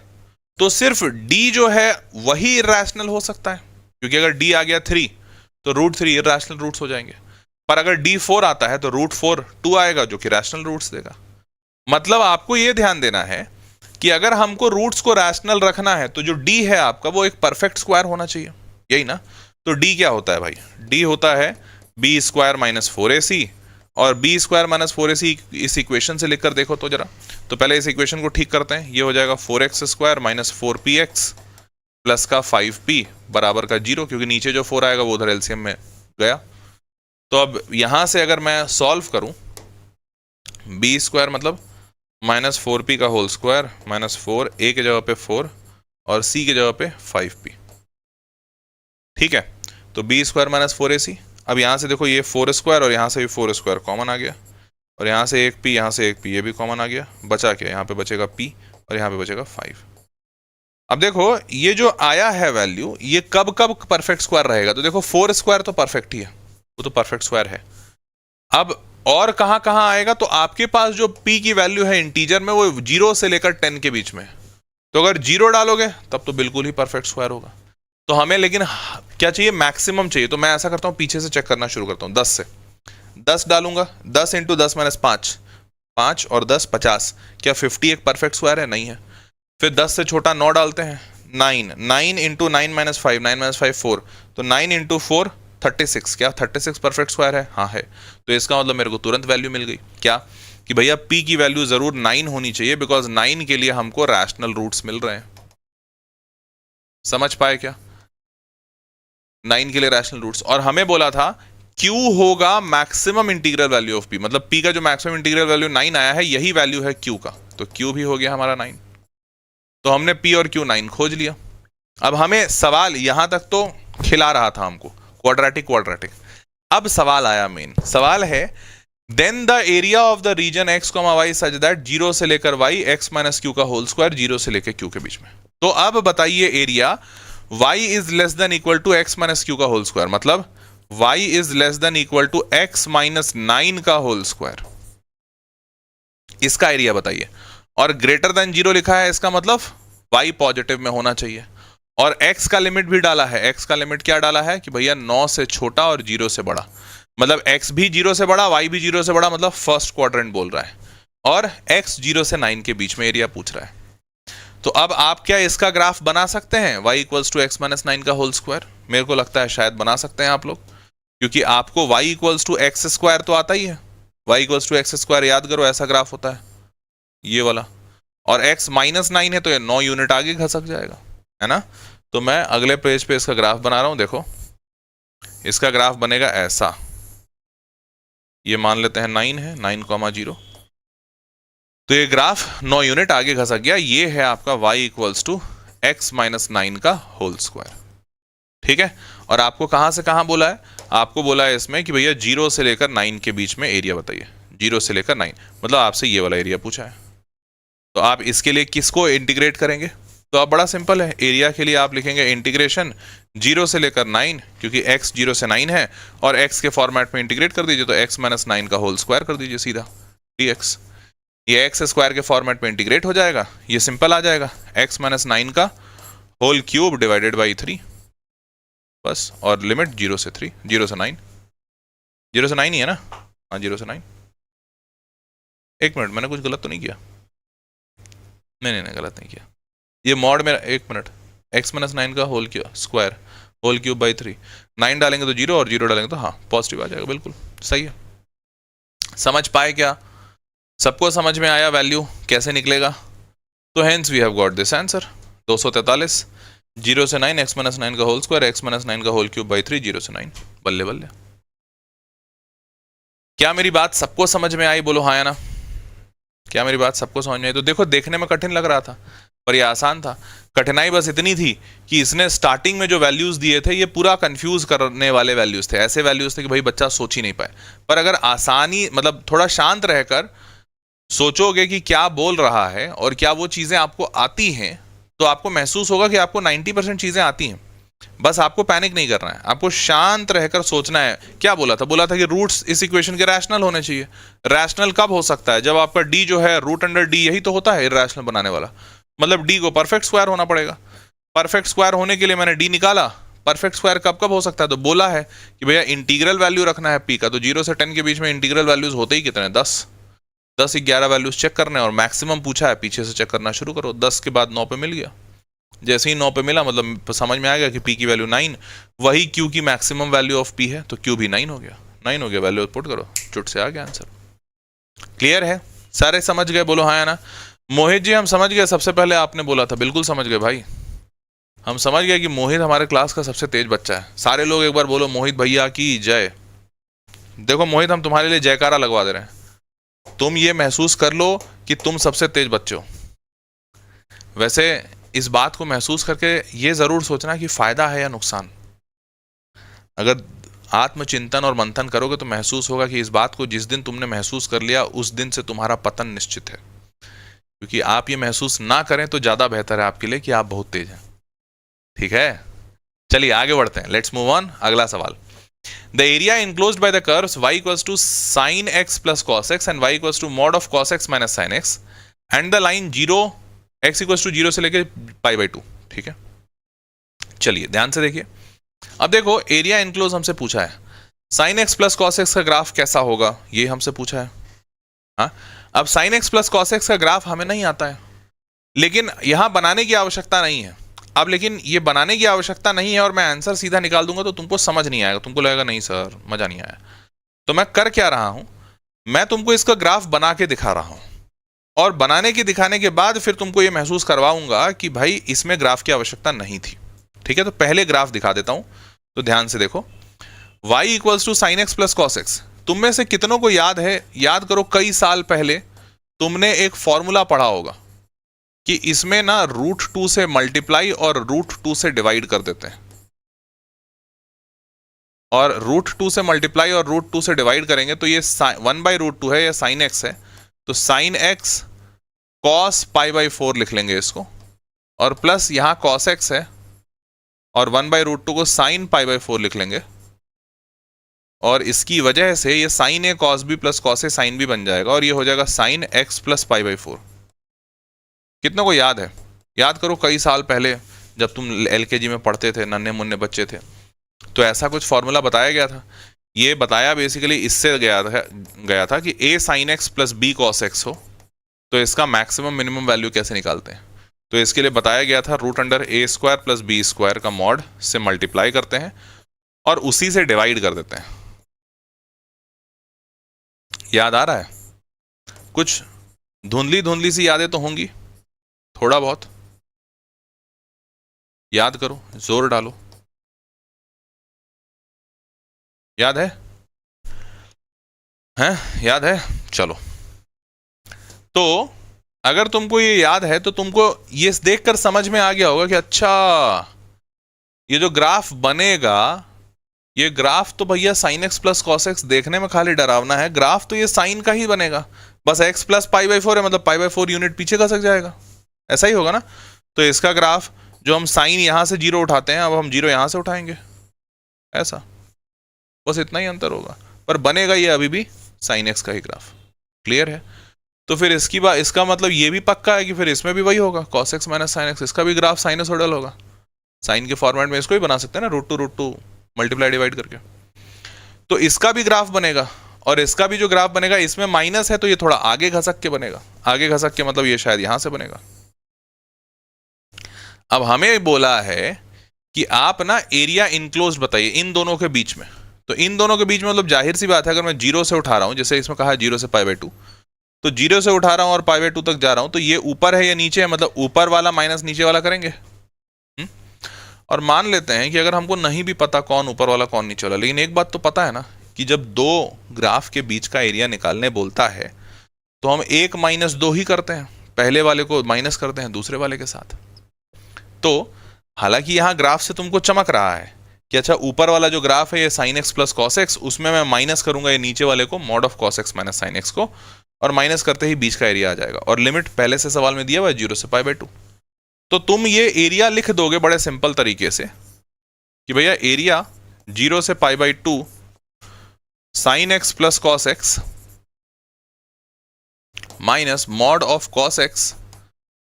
तो सिर्फ d जो है वही रैशनल हो सकता है, क्योंकि अगर d आ गया 3 तो √3 इरैशनल रूट्स हो जाएंगे। पर अगर d4 आता है तो √4 2 आएगा जो कि रैशनल रूट्स देगा। मतलब आपको यह ध्यान देना है कि अगर हमको रूट्स को रैशनल रखना है तो जो d है आपका वो एक परफेक्ट स्क्वायर होना चाहिए, यही ना। तो d क्या होता है भाई, d होता है b² - 4ac, और b² - 4ac इस इक्वेशन से लिखकर देखो तो जरा। तो पहले इस इक्वेशन को ठीक करते हैं, ये हो जाएगा 4x² - 4px प्लस का 5p बराबर का 0, क्योंकि नीचे जो 4 आएगा वो उधर एलसीएम में गया। तो अब यहां से अगर मैं सॉल्व करूं, b² मतलब -4p का होल स्क्वायर -4, a के जगह पे 4 और c के जगह पे 5p, ठीक है। तो b² - 4ac। अब यहां से देखो ये 4² और यहां से भी 4² कॉमन आ गया, और यहां से एक p, यहां से एक p, ये भी कॉमन आ गया, बचा क्या, यहां पे बचेगा p और यहां पे बचेगा 5। अब देखो ये जो आया है वैल्यू, ये कब कब परफेक्ट स्क्वायर रहेगा, तो देखो 4² तो परफेक्ट ही है, वो तो परफेक्ट स्क्वायर है। अब और कहां कहां आएगा, तो आपके पास जो p की वैल्यू है इंटीजर में वो 0 से लेकर 10 के बीच में, तो अगर 0 डालोगे तब तो बिल्कुल ही परफेक्ट स्क्वायर होगा। तो हमें लेकिन क्या चाहिए, मैक्सिमम चाहिए। तो मैं ऐसा करता हूं, पीछे से चेक करना शुरू करता हूं, 10 से 10 डालूंगा, 10 × 10 - 5, 5 और 10 50, क्या 50 एक परफेक्ट स्क्वायर है, नहीं है। फिर 10 से छोटा 9 डालते हैं, 9, 9 × 9 - 5, 9 - 5 4, तो 9 × 4 36, क्या 36 परफेक्ट स्क्वायर है, हाँ है। तो इसका मतलब मेरे को तुरंत वैल्यू मिल गई, क्या कि भैया p की वैल्यू जरूर 9 होनी चाहिए, बिकॉज 9 के लिए हमको रैशनल रूट्स मिल रहे हैं। समझ पाए क्या, 9 के लिए रैशनल रूट्स। और हमें बोला था q होगा maximum integral value of p, मतलब p का जो मैक्सिमम इंटीग्रल वैल्यू 9 आया है यही वैल्यू है q का, तो q भी हो गया हमारा 9। तो हमने p और q 9 खोज लिया। अब हमें सवाल यहां तक तो खिला रहा था हमको, क्वाड्रेटिक। अब सवाल आया, मेन सवाल है then the area of the region x, y such that 0 से लेकर y x - q का होल स्क्वायर 0 से लेकर q के बीच में। तो अब बताइए area y is less than equal to x - q का होल स्क्वायर, मतलब y is less than equal to x - 9 का होल स्क्वायर, इसका एरिया बताइए। और ग्रेटर देन 0 लिखा है, इसका मतलब y पॉजिटिव में होना चाहिए। और x का लिमिट भी डाला है, x का लिमिट क्या डाला है कि भैया 9 से छोटा और 0 से बड़ा। मतलब x भी 0 से बड़ा, y भी 0 से बड़ा, मतलब फर्स्ट क्वाड्रेंट बोल रहा है, और x 0 से 9 के बीच में एरिया पूछ रहा है। तो अब आप क्या इसका ग्राफ बना सकते हैं, y equals to x minus 9 का होल स्क्वायर? मेरे को लगता है शायद बना सकते हैं आप लोग, क्योंकि आपको y equals to x square तो आता ही है। y equals to x square याद करो, ऐसा ग्राफ होता है ये वाला, और x माइनस 9 है तो ये 9 यूनिट आगे खसक जाएगा, है ना। तो मैं अगले पेज पे इसका ग्राफ बना रहा हूं, देखो इसका ग्राफ बनेगा ऐसा, ये मान लेते हैं 9 है, 9,0, तो ये ग्राफ 9 यूनिट आगे खसक गया। ये है आपका y equals to x minus 9 का होल स्क्वायर, ठीक है। और आपको कहां से कहां बोला है, आपको बोला है इसमें कि भैया 0 से लेकर 9 के बीच में एरिया बताइए, 0 से लेकर 9, मतलब आपसे ये वाला एरिया पूछा है। तो आप इसके लिए किसको इंटीग्रेट करेंगे, तो आप बड़ा सिंपल है, एरिया के लिए आप लिखेंगे इंटीग्रेशन 0 से लेकर 9, क्योंकि x 0 से 9 है, और x के फॉर्मेट में इंटीग्रेट कर दीजिए, तो x माइनस 9 का होल स्क्वायर कर दीजिए सीधा dx। ये एक्स स्क्वायर के फॉर्मेट में इंटीग्रेट हो जाएगा, ये सिंपल आ जाएगा, x माइनस 9 का होल क्यूब डिवाइडेड बाई 3 बस, और लिमिट 0 से 3, 0 से 9, 0 से 9 ही है ना, हाँ 0 से 9। एक मिनट, मैंने कुछ गलत तो नहीं किया? नहीं गलत नहीं किया। ये मॉड में, एक मिनट, x माइनस 9 का whole square whole cube by 3, 9 डालेंगे तो 0 और 0 डालेंगे तो हाँ पॉजिटिव आ जाएगा, बिल्कुल सही है। समझ पाए क्या? सबको समझ में आया वैल्यू कैसे निकलेगा? तो hence we have got this answer 243, 0 से 9 x माइनस 9 का होल स्क्वायर, x माइनस 9 का होल क्यूब बाई 3, 0 से 9, बल्ले बल्ले। क्या मेरी बात सबको समझ में आई? बोलो हाँ या ना। क्या मेरी बात सबको समझ में आई? तो देखो देखने में कठिन लग रहा था पर ये आसान था। कठिनाई बस इतनी थी कि इसने स्टार्टिंग में जो वैल्यूज दिए थे ये पूरा कंफ्यूज करने वाले वैल्यूज थे, ऐसे वैल्यूज थे कि भाई बच्चा सोच ही नहीं पाए। पर अगर आसानी, मतलब थोड़ा शांत रहकर सोचोगे कि क्या बोल रहा है और क्या वो चीजें आपको आती हैं, तो आपको महसूस होगा कि आपको 90% चीजें आती हैं। बस आपको पैनिक नहीं करना है, आपको शांत रहकर सोचना है। क्या बोला था? बोला था कि रूट्स इस इक्वेशन के रैशनल होने चाहिए। रैशनल कब हो सकता है? जब आपका डी जो है रूट अंडर डी, यही तो होता है इरैशनल बनाने वाला, मतलब डी को परफेक्ट स्क्वायर होना पड़ेगा। परफेक्ट स्क्वायर होने के लिए मैंने डी निकाला। परफेक्ट स्क्वायर कब कब हो सकता है? तो बोला है कि भैया इंटीग्रल वैल्यू रखना है पी का, तो 0 से 10 के बीच में इंटीग्रल वैल्यूज होते ही कितने? 10 11 वैल्यूज चेक करने, और मैक्सिमम पूछा है, पीछे से चेक करना शुरू करो। 10 के बाद 9 पे मिल गया, जैसे ही 9 पे मिला मतलब समझ में आ गया कि p की वैल्यू 9, वही q की मैक्सिमम वैल्यू ऑफ p है, तो q भी 9 हो गया। 9 हो गया, वैल्यू पुट करो, चुट से आ गया आंसर। क्लियर है? सारे समझ गए? बोलो हाँ या ना। मोहित जी हम समझ गए, सबसे पहले आपने बोला था, बिल्कुल समझ गए भाई। हम समझ गए कि मोहित हमारे क्लास का सबसे तेज बच्चा है। सारे लोग एक बार बोलो मोहित भैया की जय। देखो मोहित, हम तुम्हारे लिए जयकारा लगवा दे रहे हैं। तुम ये महसूस कर लो कि तुम सबसे तेज बच्चे हो। वैसे इस बात को महसूस करके ये जरूर सोचना कि फायदा है या नुकसान। अगर आत्मचिंतन और मंथन करोगे तो महसूस होगा कि इस बात को जिस दिन तुमने महसूस कर लिया उस दिन से तुम्हारा पतन निश्चित है। क्योंकि आप ये महसूस ना करें तो ज्यादा बेहतर है आपके लिए कि आप बहुत तेज हैं। ठीक है, चलिए आगे बढ़ते हैं। Let's move on. अगला सवाल, the area enclosed by the curves y equals to sin x plus cos x and y equals to mod of cos x minus sin x and the line 0 x equals to 0 से लेके π/2। ठीक है, चलिए ध्यान से देखिए। अब देखो एरिया इनक्लोज हमसे पूछा है, sin x plus cos x का ग्राफ कैसा होगा ये हमसे पूछा है। हाँ, अब sin x plus cos x का ग्राफ हमें नहीं आता है, लेकिन यहां बनाने की आवश्यकता नहीं है। अब लेकिन ये बनाने की आवश्यकता नहीं है और मैं आंसर सीधा निकाल दूंगा तो तुमको समझ नहीं आएगा, तुमको लगेगा नहीं सर मजा नहीं आया। तो मैं कर क्या रहा हूं, मैं तुमको इसका ग्राफ बना के दिखा रहा हूं, और बनाने के दिखाने के बाद फिर तुमको ये महसूस करवाऊंगा कि भाई इसमें ग्राफ की आवश्यकता नहीं थी। ठीक है, तो पहले ग्राफ दिखा देता हूं, तो ध्यान से देखो। y equals to sine x plus cos x, तुम में से कितनों को याद है? याद करो, कई साल पहले तुमने एक फॉर्मूला पढ़ा होगा कि इसमें ना √2 से मल्टीप्लाई और √2 से डिवाइड कर देते हैं, और √2 से मल्टीप्लाई और √2 से डिवाइड करेंगे तो ये 1/√2 है, या साइन एक्स है, तो साइन एक्स कॉस π/4 लिख लेंगे इसको, और प्लस यहां कॉस एक्स है और 1/√2 को साइन π/4 लिख लेंगे, और इसकी वजह से ये sign A cos B plus cos A sine B बन जाएगा, और ये हो जाएगा साइन एक्स प्लस π/4। कितनों को याद है? याद करो, कई साल पहले जब तुम LKG में पढ़ते थे, नन्हे मुन्ने बच्चे थे, तो ऐसा कुछ फॉर्मूला बताया गया था ये बताया बेसिकली इससे गया था कि a sin x plus b cos x हो तो इसका मैक्सिमम मिनिमम वैल्यू कैसे निकालते हैं। तो इसके लिए बताया गया था root under a square plus b square का मॉड से मल्टीप्लाई करते हैं और उसी से डिवाइड कर देते हैं। याद आ रहा है? कुछ धुंधली धुंधली सी यादें तो होंगी, थोड़ा बहुत याद करो, जोर डालो। याद है? हैं? याद है? चलो, तो अगर तुमको ये याद है तो तुमको ये देखकर समझ में आ गया होगा कि अच्छा ये जो ग्राफ बनेगा, ये ग्राफ तो भैया sign x plus cos x देखने में खाली डरावना है, ग्राफ तो ये साइन का ही बनेगा, बस x प्लस पाई बाई 4 है, मतलब पाई बाई 4 यूनिट पीछे खसक जाएगा, ऐसा ही होगा ना। तो इसका ग्राफ जो हम साइन यहां से 0 उठाते हैं, अब हम 0 यहां से उठाएंगे, ऐसा, बस इतना ही अंतर होगा, पर बनेगा ये अभी भी साइन एक्स का ही ग्राफ। क्लियर है? तो फिर इसका मतलब ये भी पक्का है कि फिर इसमें भी वही होगा, cos x minus sine x, इसका भी ग्राफ साइनसोइडल होगा। साइन के फॉर्मेट में इसको ही बना सकते हैं ना, √2 मल्टीप्लाई डिवाइड करके। तो इसका भी ग्राफ बनेगा और इसका भी जो ग्राफ बनेगा, इसमें माइनस है तो ये थोड़ा आगे घसक के बनेगा, आगे घसक के मतलब ये शायद यहां से बनेगा। अब हमें बोला है कि आप ना एरिया इनक्लोज्ड बताइए इन दोनों के बीच में। तो इन दोनों के बीच में मतलब जाहिर सी बात है, अगर मैं 0 से उठा रहा हूं, जैसे इसमें कहा है 0 से पाई बाई 2, तो 0 से उठा रहा हूं और पाई बाई 2 तक जा रहा हूं, तो ये ऊपर है या नीचे है, मतलब ऊपर वाला माइनस नीचे वाला करेंगे। और मान लेते हैं कि अगर हमको नहीं भी पता कौन ऊपर वाला कौन नीचे वाला, लेकिन एक बात तो पता है ना कि जब दो ग्राफ के बीच का एरिया निकालने बोलता है तो हम 1 माइनस 2 ही करते हैं, पहले वाले को माइनस करते हैं दूसरे वाले के साथ। तो हालांकि यहां ग्राफ से तुमको चमक रहा है कि अच्छा ऊपर वाला जो ग्राफ है ये sign x plus cos x, उसमें मैं माइनस करूंगा ये नीचे वाले को, mod of cos x minus sine x को, और माइनस करते ही बीच का एरिया आ जाएगा। और लिमिट पहले से सवाल में दिया हुआ है 0 से पाई बाई 2। तो तुम ये एरिया लिख दोगे बड़े सिंपल तरीके से कि भैया एरिया 0 से pi by 2 sign x plus cos x minus mod of cos x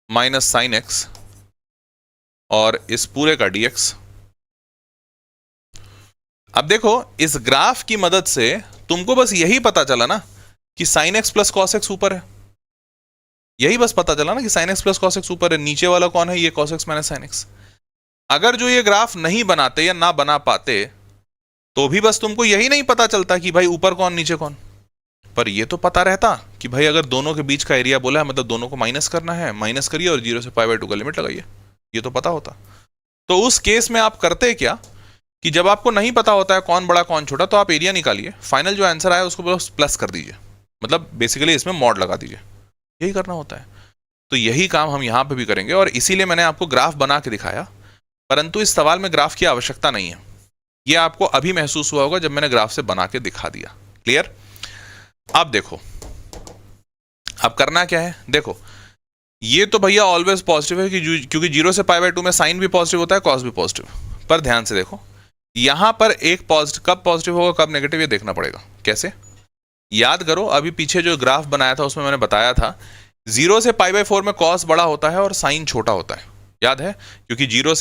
minus sine x और इस पूरे का dx। अब देखो इस ग्राफ की मदद से तुमको बस यही पता चला ना कि sign x plus cos x ऊपर है, यही बस पता चला ना कि sign x plus cos x ऊपर है, नीचे वाला कौन है, ये cos x minus sine x. अगर जो ये ग्राफ नहीं बनाते या ना बना पाते तो भी बस तुमको यही नहीं पता चलता कि भाई ऊपर कौन नीचे कौन, पर ये तो पता रहता कि भाई अगर दोनों के बीच का एरिया बोला है मतलब दोनों को माइनस करना है, माइनस करिए और 0 से पाई बाई 2 का लिमिट लगाइए, ये तो पता होता। तो उस केस में आप करते क्या कि जब आपको नहीं पता होता है कौन बड़ा कौन छोटा, तो आप एरिया निकालिए, फाइनल जो आंसर आया उसको बस प्लस कर दीजिए, मतलब बेसिकली इसमें मॉड लगा दीजिए, यही करना होता है। तो यही काम हम यहां पे भी करेंगे और इसीलिए मैंने आपको ग्राफ बना के दिखाया, परंतु इस सवाल में ग्राफ की आवश्यकता नहीं है, ये आपको अभी महसूस हुआ होगा जब मैंने ग्राफ से बना के दिखा दिया। क्लियर? अब देखो अब करना क्या है, देखो ये तो भैया ऑलवेज पॉजिटिव है कि क्योंकि 0 से पाई बाई 2 में साइन भी पॉजिटिव होता है, कॉस भी पॉजिटिव। पर ध्यान से देखो यहां पर एक पॉजिटिव, कब पॉजिटिव होगा कब नेगेटिव ये देखना पड़ेगा। कैसे? याद करो अभी पीछे जो ग्राफ बनाया था उसमें मैंने बताया था 0 से पाई बाई 4 में कॉस बड़ा होता है और साइन छोटा होता है, याद है? क्योंकि 0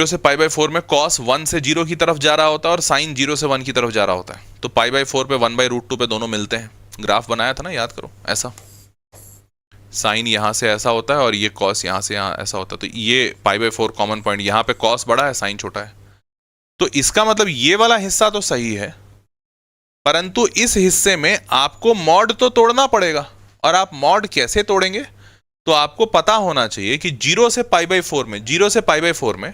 से पाई बाई 4 में कॉस 1 से 0 की तरफ जा रहा होता है और साइन 0 से 1 की तरफ जा रहा होता है, तो पाई बाई 4 पे 1/√2 पे दोनों मिलते हैं। ग्राफ बनाया था ना, याद करो, ऐसा साइन यहां से ऐसा होता है और ये कॉस यहां से यहां ऐसा होता है, तो ये पाई बाई 4 कॉमन पॉइंट, यहां पे कॉस बड़ा है साइन छोटा है, तो इसका मतलब ये वाला हिस्सा तो सही है, परंतु इस हिस्से में आपको मॉड तो तोड़ना पड़ेगा। और आप मॉड कैसे तोड़ेंगे? तो आपको पता होना चाहिए कि 0 से पाई बाई 4 में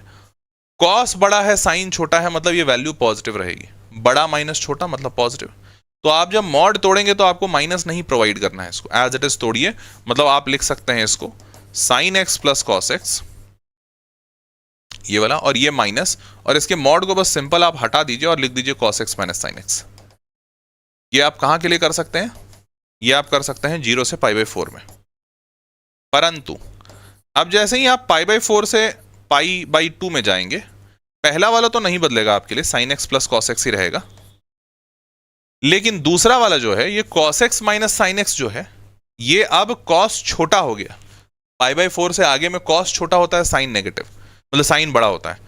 कॉस बड़ा है साइन छोटा है, मतलब ये वैल्यू पॉजिटिव रहेगी, बड़ा माइनस छोटा मतलब पॉजिटिव। तो आप जब मॉड तोड़ेंगे तो आपको माइनस नहीं प्रोवाइड करना है, इसको एज इट इज तोड़िए, मतलब आप लिख सकते हैं इसको sign x plus cos x, ये वाला, और ये माइनस, और इसके मॉड को बस सिंपल आप हटा दीजिए और लिख दीजिए cos x minus sine x. ये आप कहां के लिए कर सकते हैं? ये आप कर सकते हैं 0 से पाई बाई 4 में। परंतु अब जैसे ही आप पाई बाई 4 से पाई बाई 2 में जाएंगे, पहला वाला तो नहीं बदलेगा आपके लिए, sine x plus cos x ही रहेगा, लेकिन दूसरा वाला जो है ये cos x minus sine x जो है, ये अब कॉस छोटा हो गया। पाई बाई 4 से आगे में कॉस छोटा होता है, साइन नेगेटिव, मतलब साइन बड़ा होता है,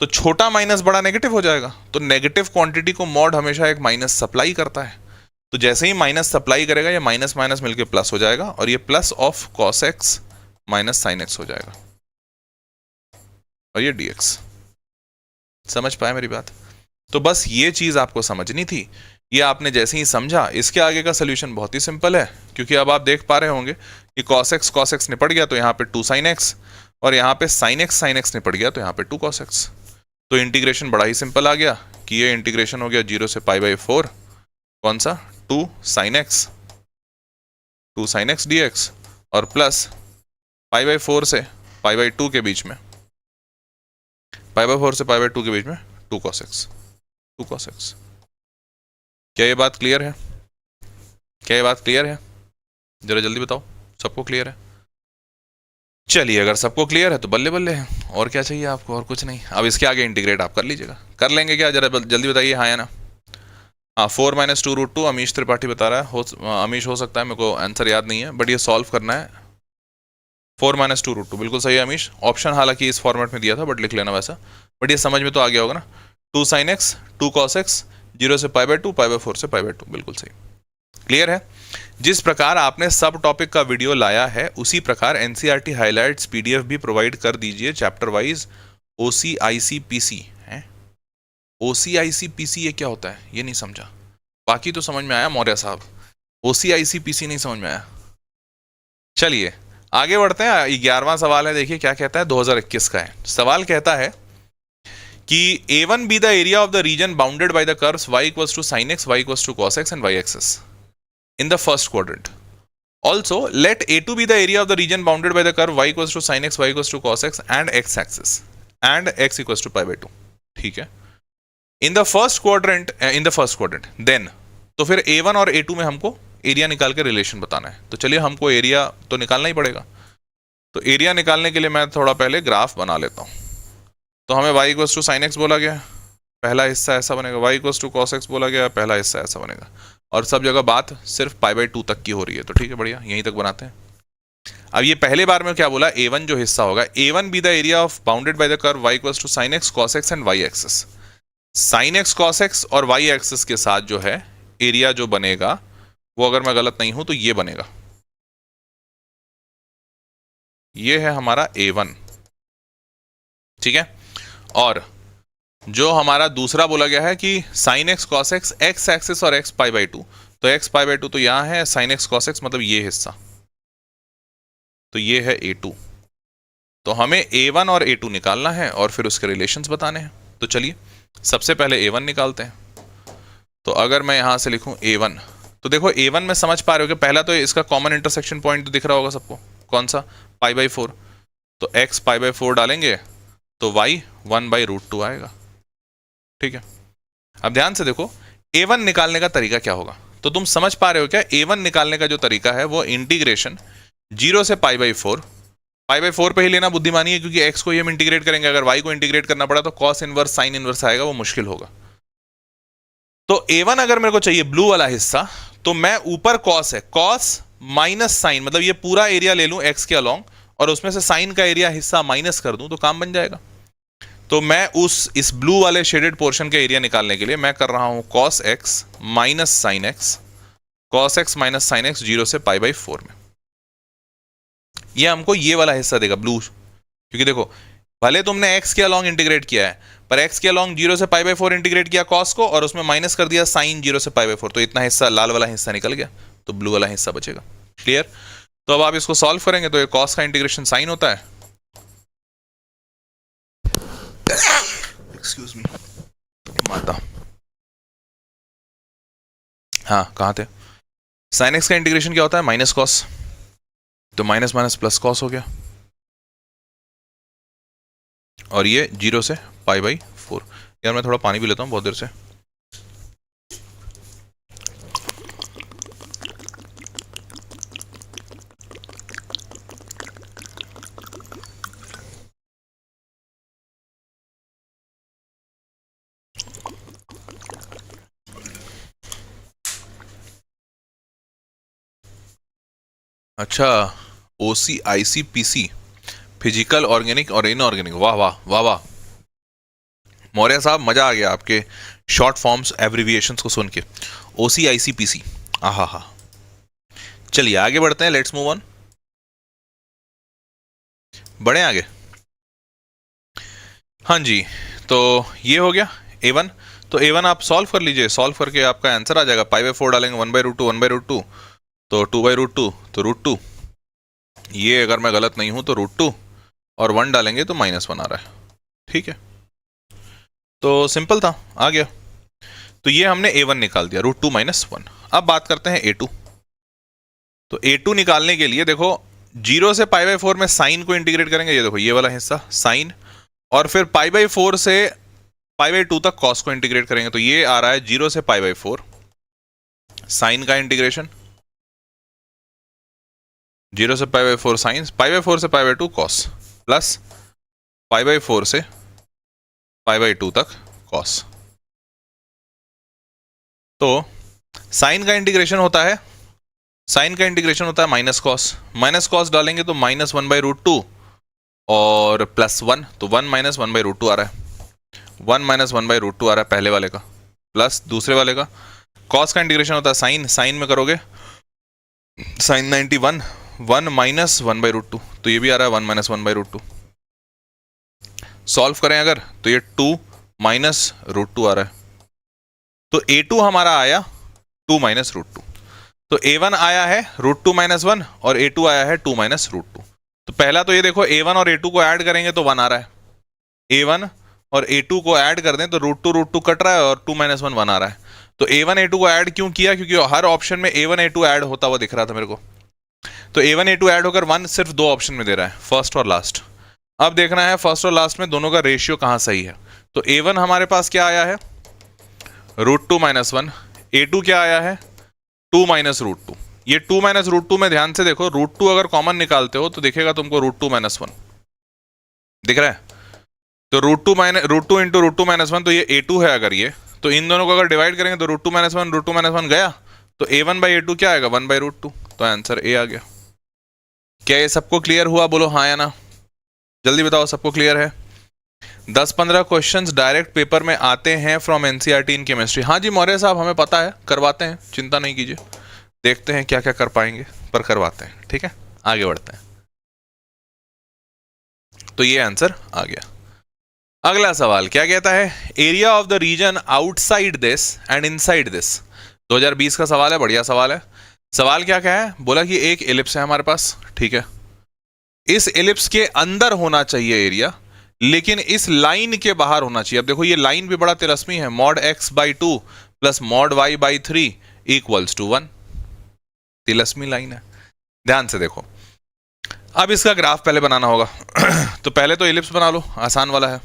तो छोटा माइनस बड़ा नेगेटिव हो जाएगा। तो नेगेटिव क्वांटिटी को मॉड हमेशा एक माइनस सप्लाई करता है, तो जैसे ही माइनस सप्लाई करेगा ये माइनस माइनस मिलके प्लस हो जाएगा और ये plus of cos x minus sine x हो जाएगा और ये dx। समझ पाए मेरी बात? तो बस ये चीज आपको समझनी थी, ये आपने जैसे ही समझा, इसके आगे का सोल्यूशन बहुत ही सिंपल है, क्योंकि अब आप देख पा रहे होंगे कि cos x निपट गया तो यहाँ पे 2 sin x, और यहाँ पे sin x निपट गया तो यहाँ पे 2 cos x। तो इंटीग्रेशन बड़ा ही सिंपल आ गया कि ये इंटीग्रेशन हो गया 0 से π/4, कौन सा 2 sin x dx, और प्लस π/4 से π/2 के बीच में, π/4 से π/2 के बीच में 2 cos x। क्या ये बात क्लियर है? क्या ये बात क्लियर है? जरा जल्दी बताओ, सबको क्लियर है? चलिए, अगर सबको क्लियर है तो बल्ले बल्ले है, और क्या चाहिए आपको? और कुछ नहीं। अब इसके आगे इंटीग्रेट आप कर लीजिएगा। कर लेंगे क्या? जरा जल्दी बताइए, हाँ या ना? हाँ, 4 - 2√2 अमीश त्रिपाठी बता रहा है। अमीश हो सकता है, मेरे को आंसर याद नहीं है, बट ये सॉल्व करना है। 4 - 2√2 बिल्कुल सही है अमीश। ऑप्शन हालांकि इस फॉर्मेट में दिया था, बट लिख लेना वैसा। बट ये समझ में तो आ गया होगा ना। 2 sin x 2 cos x, 0 से π/2, π/4 से π/2, बिल्कुल सही। क्लियर है? जिस प्रकार आपने सब टॉपिक का वीडियो लाया है, उसी प्रकार एनसीईआरटी हाइलाइट्स पीडीएफ भी प्रोवाइड कर दीजिए चैप्टर वाइज। OCICPC है। OCICPC ये क्या होता है? ये नहीं समझा। बाकी तो समझ में आया मौर्य साहब, OCICPC नहीं समझ में आया। चलिए आगे बढ़ते हैं। 11वां सवाल है, देखिए क्या कहता है, 2021 का है। सवाल कहता है कि A1 be the area of the region bounded by the curves y equals to sin x, y equals to cos x and y axis in the first quadrant. Also, let A2 be the area of the region bounded by the curve y equals to sin x, y equals to cos x and x axis and x equals to π/2. ठीक है? In the first quadrant, then तो फिर A1 और A2 में हमको area निकाल के relation बताना है। तो चलिए, हमको एरिया तो निकालना ही पड़ेगा। तो एरिया निकालने के लिए मैं थोड़ा पहले ग्राफ बना लेता हूं। तो हमें y equals to sine x बोला गया, पहला हिस्सा ऐसा बनेगा। y equals to cos x बोला गया, पहला हिस्सा ऐसा बनेगा। और सब जगह बात सिर्फ π/2 तक की हो रही है, तो ठीक है, बढ़िया, यहीं तक बनाते हैं। अब ये पहले बार में क्या बोला, A1 जो हिस्सा होगा, A1 be the area of bounded by the curve y equals to sine x, cos x and y axis. Sine x, cos x और y एक्सिस के साथ जो है एरिया जो बनेगा, वो अगर मैं गलत नहीं हूं तो ये बनेगा। ये है हमारा A1, ठीक है। और जो हमारा दूसरा बोला गया है कि sign x, cos x, x axis और एक्स π/2, तो एक्स π/2 तो यहां है, साइन एक्स, कॉस एक्स मतलब ये हिस्सा, तो ये है A2। तो हमें A1 और A2 निकालना है और फिर उसके रिलेशंस बताने हैं। तो चलिए सबसे पहले A1 निकालते हैं। तो अगर मैं यहां से लिखूं A1, तो देखो A1 में समझ पा रहे हो कि पहला तो इसका कॉमन इंटरसेक्शन पॉइंट तो दिख रहा होगा सबको, कौन सा, π/4। तो x π/4 डालेंगे तो y 1/√2 आएगा, ठीक है। अब ध्यान से देखो A1 निकालने का तरीका क्या होगा। तो तुम समझ पा रहे हो क्या, A1 निकालने का जो तरीका है वो इंटीग्रेशन 0 से π/4 पे ही लेना बुद्धिमानी है, क्योंकि x को ही हम इंटीग्रेट करेंगे। अगर y को इंटीग्रेट करना पड़ा तो कॉस इनवर्स, साइन इनवर्स आएगा, वो मुश्किल होगा। तो A1 अगर मेरे को चाहिए ब्लू वाला हिस्सा, तो मैं ऊपर कॉस है, कॉस माइनस साइन, मतलब ये पूरा एरिया ले लूं x के अलोंग और उसमें से साइन का एरिया हिस्सा माइनस कर दूं तो काम बन जाएगा। तो मैं इस ब्लू वाले शेडेड पोर्शन का एरिया निकालने के लिए मैं कर रहा हूं cos x minus sine x, cos x minus sine x 0 से π/4 में। ये हमको ये वाला हिस्सा देगा ब्लू, क्योंकि देखो भले तुमने x के अलोंग इंटीग्रेट किया है, पर x के अलोंग 0 से π/4 इंटीग्रेट किया cos को, और उसमें माइनस कर दिया साइन 0 से π/4, तो इतना हिस्सा लाल वाला हिस्सा निकल गया, तो ब्लू वाला हिस्सा बचेगा। क्लियर? तो अब आप इसको सॉल्व करेंगे तो ये cos का इंटीग्रेशन साइन होता है, एक्सक्यूज मी माता, हाँ कहाँ थे, साइन एक्स का इंटीग्रेशन क्या होता है, माइनस कॉस, तो माइनस माइनस प्लस कॉस हो गया, और ये 0 से π/4। यार मैं थोड़ा पानी भी लेता हूँ बहुत देर से। अच्छा, OCICPC, फिजिकल, ऑर्गेनिक और इनऑर्गेनिक, वाह वाह वाह वाह, मौर्य साहब मजा आ गया आपके शॉर्ट फॉर्म्स एब्रिविएशंस को सुन के। OCICPC, आहा हा। चलिए आगे बढ़ते हैं, लेट्स मूव ऑन, बढ़े आगे। हाँ जी, तो ये हो गया A1। तो A1 आप सॉल्व कर लीजिए, सॉल्व करके आपका आंसर आ जाएगा। π/4 डालेंगे 1/√2 1/√2, तो 2/√2 तो √2, ये अगर मैं गलत नहीं हूं तो √2, और 1 डालेंगे तो -1 आ रहा है। ठीक है, तो सिंपल था, आ गया। तो ये हमने A1 निकाल दिया, √2 - 1। अब बात करते हैं A2। तो A2 निकालने के लिए देखो, 0 से π/4 में साइन को इंटीग्रेट करेंगे, ये देखो ये वाला हिस्सा साइन, और फिर π/4 से π/2 तक कॉस को इंटीग्रेट करेंगे। तो ये आ रहा है 0 से π/4 साइन का इंटीग्रेशन, 0 से π/4 साइन, π/4 से π/2 कॉस, प्लस π/4 से π/2 तक कॉस। तो साइन का इंटीग्रेशन होता है, साइन का इंटीग्रेशन होता है माइनस कॉस, माइनस कॉस डालेंगे तो -1/√2 और +1, तो 1 - 1/√2 आ रहा है, 1 - 1/√2 आ रहा है पहले वाले का, प्लस दूसरे वाले का। कॉस का इंटीग्रेशन होता है साइन, साइन में करोगे साइन 91, 1 - 1/√2, तो ये भी आ रहा है 1 - 1/√2। सॉल्व करें अगर तो ये 2 - √2 आ रहा है। तो A2 हमारा आया 2 - √2। तो A1 आया है √2 - 1 और A2 आया है 2 - √2। तो पहला तो ये देखो, A1 और A2 को ऐड करेंगे तो 1 आ रहा है, A1 और A2 को ऐड कर दें तो √2 कट रहा है और 2 - 1 आ रहा है। तो A1 A2 को ऐड क्यों किया, क्योंकि हर ऑप्शन में A1 A2 ऐड होता हुआ दिख रहा था मेरे को। तो A1 A2 ऐड होकर 1 सिर्फ 2 ऑप्शन में दे रहा है, फर्स्ट और लास्ट। अब देखना है फर्स्ट और लास्ट में दोनों का रेशियो कहां सही है। तो A1 हमारे पास क्या आया है, √2 - 1, A2 क्या आया है 2 - √2। ये 2 - √2 में ध्यान से देखो, √2 अगर कॉमन निकालते हो तो दिखेगा तुमको √2 - 1 दिख रहा है। तो √2 इंटू √2 - 1, तो ये A2 है। अगर ये, तो इन दोनों को अगर डिवाइड करेंगे तो √2 - 1 √2 - 1 गया, तो A1/A2 क्या आएगा 1/√2, तो आंसर A आ गया। क्या ये सबको क्लियर हुआ, बोलो हाँ या ना, जल्दी बताओ सबको क्लियर है। 10-15 क्वेश्चंस डायरेक्ट पेपर में आते हैं फ्रॉम एनसीईआरटी इन केमिस्ट्री। हाँ जी मौर्य साहब, हमें पता है, करवाते हैं, चिंता नहीं कीजिए, देखते हैं क्या क्या कर पाएंगे, पर करवाते हैं। ठीक है, आगे बढ़ते हैं। तो ये आंसर आ गया। अगला सवाल क्या कहता है, area of the region outside this and inside this. 2020 का सवाल है, बढ़िया सवाल है। सवाल क्या क्या है, बोला कि एक एलिप्स है हमारे पास, ठीक है, इस एलिप्स के अंदर होना चाहिए एरिया, लेकिन इस लाइन के बाहर होना चाहिए। अब देखो ये लाइन भी बड़ा तिलस्मी है, mod x/2 प्लस mod y/3 इक्वल्स टू 1, तिलस्मी लाइन है, ध्यान से देखो। अब इसका ग्राफ पहले बनाना होगा तो पहले तो एलिप्स बना लो, आसान वाला है।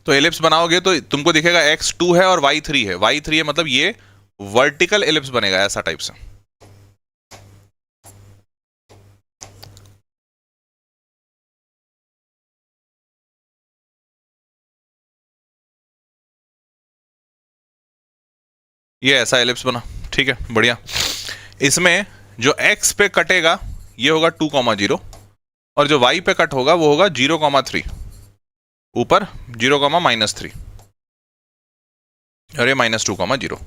तो एलिप्स बनाओगे तो तुमको दिखेगा x2 है और y3 है, y3 है मतलब ये वर्टिकल एलिप्स बनेगा ऐसा टाइप से। ये ऐसा एलिप्स बना, ठीक है, बढ़िया। इसमें जो x पे कटेगा ये होगा 2,0 और जो y पे कट होगा वो होगा 0,3, ऊपर 0,-3 और ये -2,0।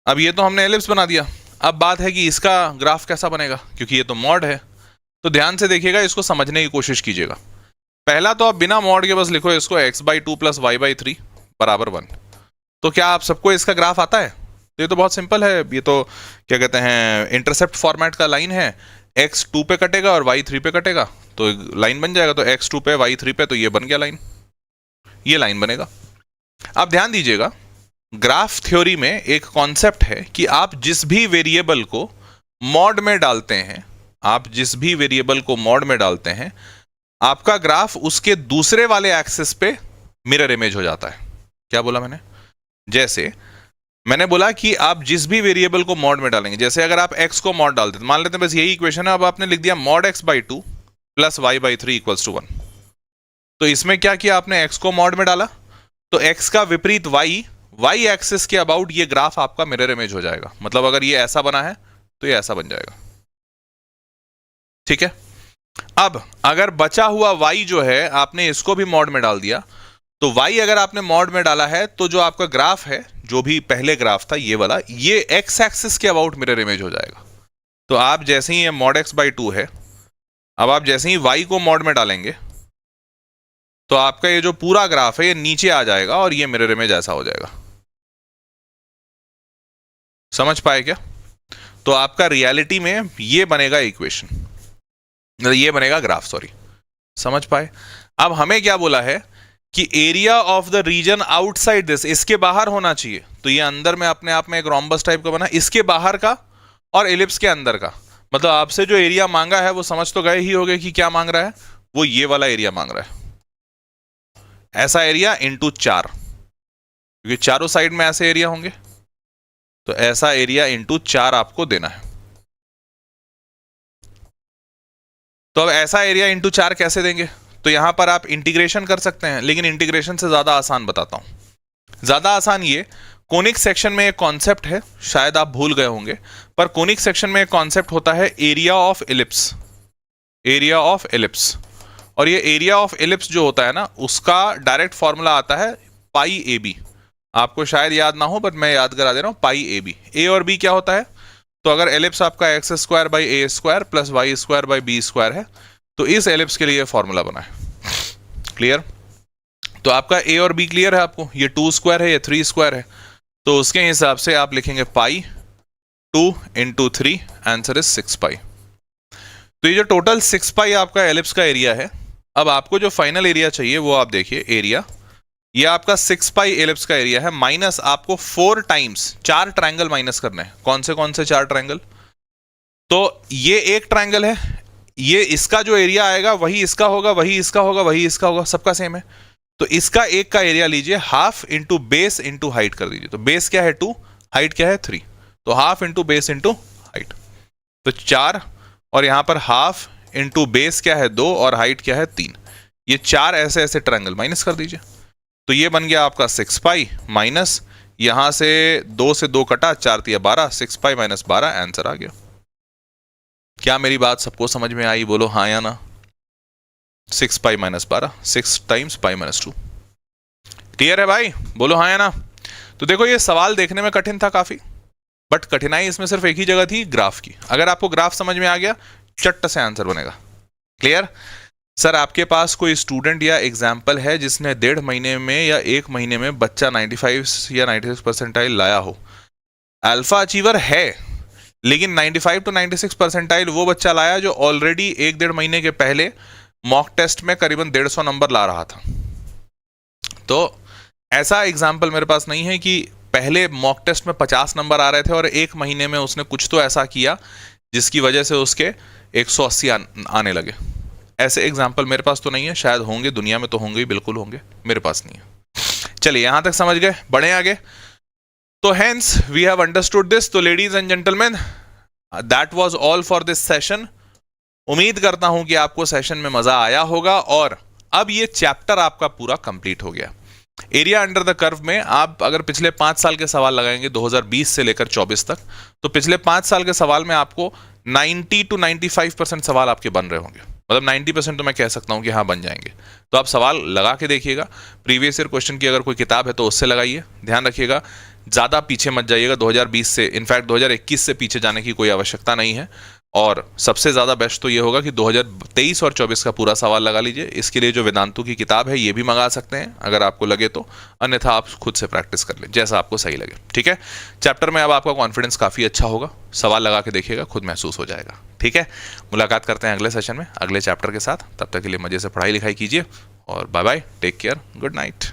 अब ये तो हमने एलिप्स बना दिया। अब बात है कि इसका ग्राफ कैसा बनेगा, क्योंकि ये तो मॉड है। तो ध्यान से देखिएगा, इसको समझने की कोशिश कीजिएगा। पहला तो आप बिना मॉड के बस लिखो इसको x/2 प्लस y/3 बराबर 1। तो क्या आप सबको इसका ग्राफ आता है? तो ये तो बहुत सिंपल है, ये तो क्या कहते हैं इंटरसेप्ट फॉर्मेट का लाइन है, x 2 पे कटेगा और y 3 पे कटेगा तो लाइन बन जाएगा। तो x 2 पे y 3 पे, तो ये बन गया लाइन, ये लाइन बनेगा। अब ध्यान दीजिएगा, ग्राफ थ्योरी में एक कॉन्सेप्ट है कि आप जिस भी वेरिएबल को मॉड में डालते हैं, आप जिस भी वेरिएबल को मॉड में डालते हैं, आपका ग्राफ उसके दूसरे वाले एक्सिस पे मिरर इमेज हो जाता है। क्या बोला मैंने? जैसे मैंने बोला कि आप जिस भी वेरिएबल को मॉड में डालेंगे, जैसे अगर आप x को मॉड डालते हैं, मान लेते हैं बस यही इक्वेशन है, अब आपने लिख दिया mod x/2 plus y/3 equals to 1। तो इसमें क्या किया आपने, x को मॉड में डाला तो x का विपरीत y एक्सिस के अबाउट ये ग्राफ आपका मिरर इमेज हो जाएगा। मतलब अगर ये ऐसा बना है तो ये ऐसा बन जाएगा, ठीक है। अब अगर बचा हुआ y जो है आपने इसको भी मॉड में डाल दिया, तो y अगर आपने मॉड में डाला है तो जो आपका ग्राफ है, जो भी पहले ग्राफ था ये वाला, ये x एक्सिस के अबाउट मिरर इमेज हो जाएगा। तो आप जैसे ही ये मॉड x/2 है, अब आप जैसे ही y को मॉड में डालेंगे तो आपका ये जो पूरा ग्राफ है ये नीचे आ जाएगा और ये मिरर इमेज ऐसा हो जाएगा। समझ पाए क्या? तो आपका रियलिटी में ये बनेगा इक्वेशन, ये बनेगा ग्राफ, सॉरी। समझ पाए? अब हमें क्या बोला है कि area of the region outside this, इसके बाहर होना चाहिए। तो ये अंदर में अपने आप में एक रोम्बस टाइप का बना, इसके बाहर का और एलिप्स के अंदर का। मतलब आपसे जो एरिया मांगा है वो समझ तो गए ही होगे कि क्या मांग रहा है, वो ये वाला एरिया मांग रहा है, ऐसा एरिया इंटू 4, क्योंकि चारों साइड में ऐसे एरिया होंगे, तो ऐसा एरिया इंटू 4 आपको देना है। तो अब ऐसा एरिया इंटू 4 कैसे देंगे? तो यहां पर आप इंटीग्रेशन कर सकते हैं, लेकिन इंटीग्रेशन से ज्यादा आसान बताता हूं। ज्यादा आसान ये, कोनिक सेक्शन में एक कॉन्सेप्ट है, शायद आप भूल गए होंगे, पर कोनिक सेक्शन में एक कॉन्सेप्ट होता है area of ellipse. Area of ellipse, और ये एरिया ऑफ एलिप्स जो होता है ना, उसका डायरेक्ट फॉर्मूला आता है पाई ए बी। आपको शायद याद ना हो, बट मैं याद करा दे रहा हूं, पाई ए बी। ए और बी क्या होता है? तो अगर एलिप्स आपका x square by a square plus y square by b square है, तो इस एलिप्स के लिए फॉर्मूला बना है। क्लियर? तो आपका ए और बी क्लियर है आपको? ये 2 स्क्वायर है, ये 3 स्क्वायर है, तो उसके हिसाब से आप लिखेंगे पाई 2 इंटू 3, आंसर इज 6 पाई। तो ये जो टोटल 6 पाई आपका एलिप्स का एरिया है। अब आपको जो फाइनल एरिया चाहिए वो आप देखिए, एरिया ये आपका 6 पाई एलिप्स का एरिया है, माइनस आपको 4 टाइम्स 4 ट्रायंगल माइनस करने हैं। कौन से 4 ट्रायंगल? तो ये एक ट्रायंगल है, ये इसका जो एरिया आएगा वही इसका होगा, वही इसका होगा, वही इसका होगा, सबका सेम है। तो इसका एक का एरिया लीजिए, half into base into height कर दीजिए। तो बेस क्या है 2, हाइट क्या है 3, तो half into base into height, तो 4, और यहां पर हाफ इंटू बेस क्या है 2 और हाइट क्या है 3। ये 4 ऐसे ऐसे ट्रायंगल माइनस कर दीजिए, तो ये बन गया आपका 6 पाई माइनस, यहां से 2 से 2 कटा, 4 तिया 12, 6 पाई माइनस 12, आंसर आ गया। क्या मेरी बात सबको समझ में आई? बोलो हाँ या ना। 6 pi minus 12, 6 times pi minus 2। Clear है भाई? बोलो हाँ या ना। तो देखो ये सवाल देखने में कठिन था काफी, बट कठिनाई इसमें सिर्फ एक ही जगह थी, ग्राफ की। अगर आपको ग्राफ समझ में आ गया, चट्ट से आंसर बनेगा। क्लियर? सर आपके पास कोई स्टूडेंट या एग्जाम्पल है जिसने 1.5 महीने में या 1 महीने में बच्चा 95 या 96 परसेंटाइल लाया हो? अल्फा अचीवर है, लेकिन 95 to 96 परसेंटाइल वो बच्चा लाया जो ऑलरेडी 1-1.5 महीने के पहले मॉक टेस्ट में करीबन 150 नंबर ला रहा था। तो ऐसा एग्जाम्पल मेरे पास नहीं है कि पहले मॉक टेस्ट में 50 नंबर आ रहे थे और 1 महीने में उसने कुछ तो ऐसा किया जिसकी वजह से उसके 180 आने लगे। ऐसे एग्जाम्पल मेरे पास तो नहीं है, शायद होंगे, दुनिया में तो होंगे ही, बिल्कुल होंगे, मेरे पास नहीं है। चलिए यहां तक समझ गए, बढ़े आगे। तो hence we have understood this. तो ladies and gentleman, that was all for this session. उम्मीद करता हूं कि आपको सेशन में मजा आया होगा और अब ये चैप्टर आपका पूरा कंप्लीट हो गया। एरिया अंडर द कर्व में आप अगर पिछले 5 साल के सवाल लगाएंगे 2020 से लेकर 24 तक, तो पिछले 5 साल के सवाल में आपको 90 to 95% सवाल आपके बन रहे होंगे। मतलब 90% तो मैं कह सकता हूं कि हाँ बन जाएंगे। तो आप सवाल लगा के देखिएगा। प्रीवियस ईयर क्वेश्चन की अगर कोई किताब है तो उससे लगाइए। ध्यान रखिएगा ज़्यादा पीछे मत जाइएगा, 2020 से, इनफैक्ट 2021 से पीछे जाने की कोई आवश्यकता नहीं है। और सबसे ज़्यादा बेस्ट तो ये होगा कि 2023 और 24 का पूरा सवाल लगा लीजिए। इसके लिए जो वेदांतु की किताब है ये भी मंगा सकते हैं अगर आपको लगे तो, अन्यथा आप खुद से प्रैक्टिस कर लें जैसा आपको सही लगे। ठीक है, चैप्टर में अब आपका कॉन्फिडेंस काफ़ी अच्छा होगा। सवाल लगा के देखिएगा, खुद महसूस हो जाएगा। ठीक है, मुलाकात करते हैं अगले सेशन में अगले चैप्टर के साथ। तब तक के लिए मज़े से पढ़ाई लिखाई कीजिए और bye bye, take care, good night.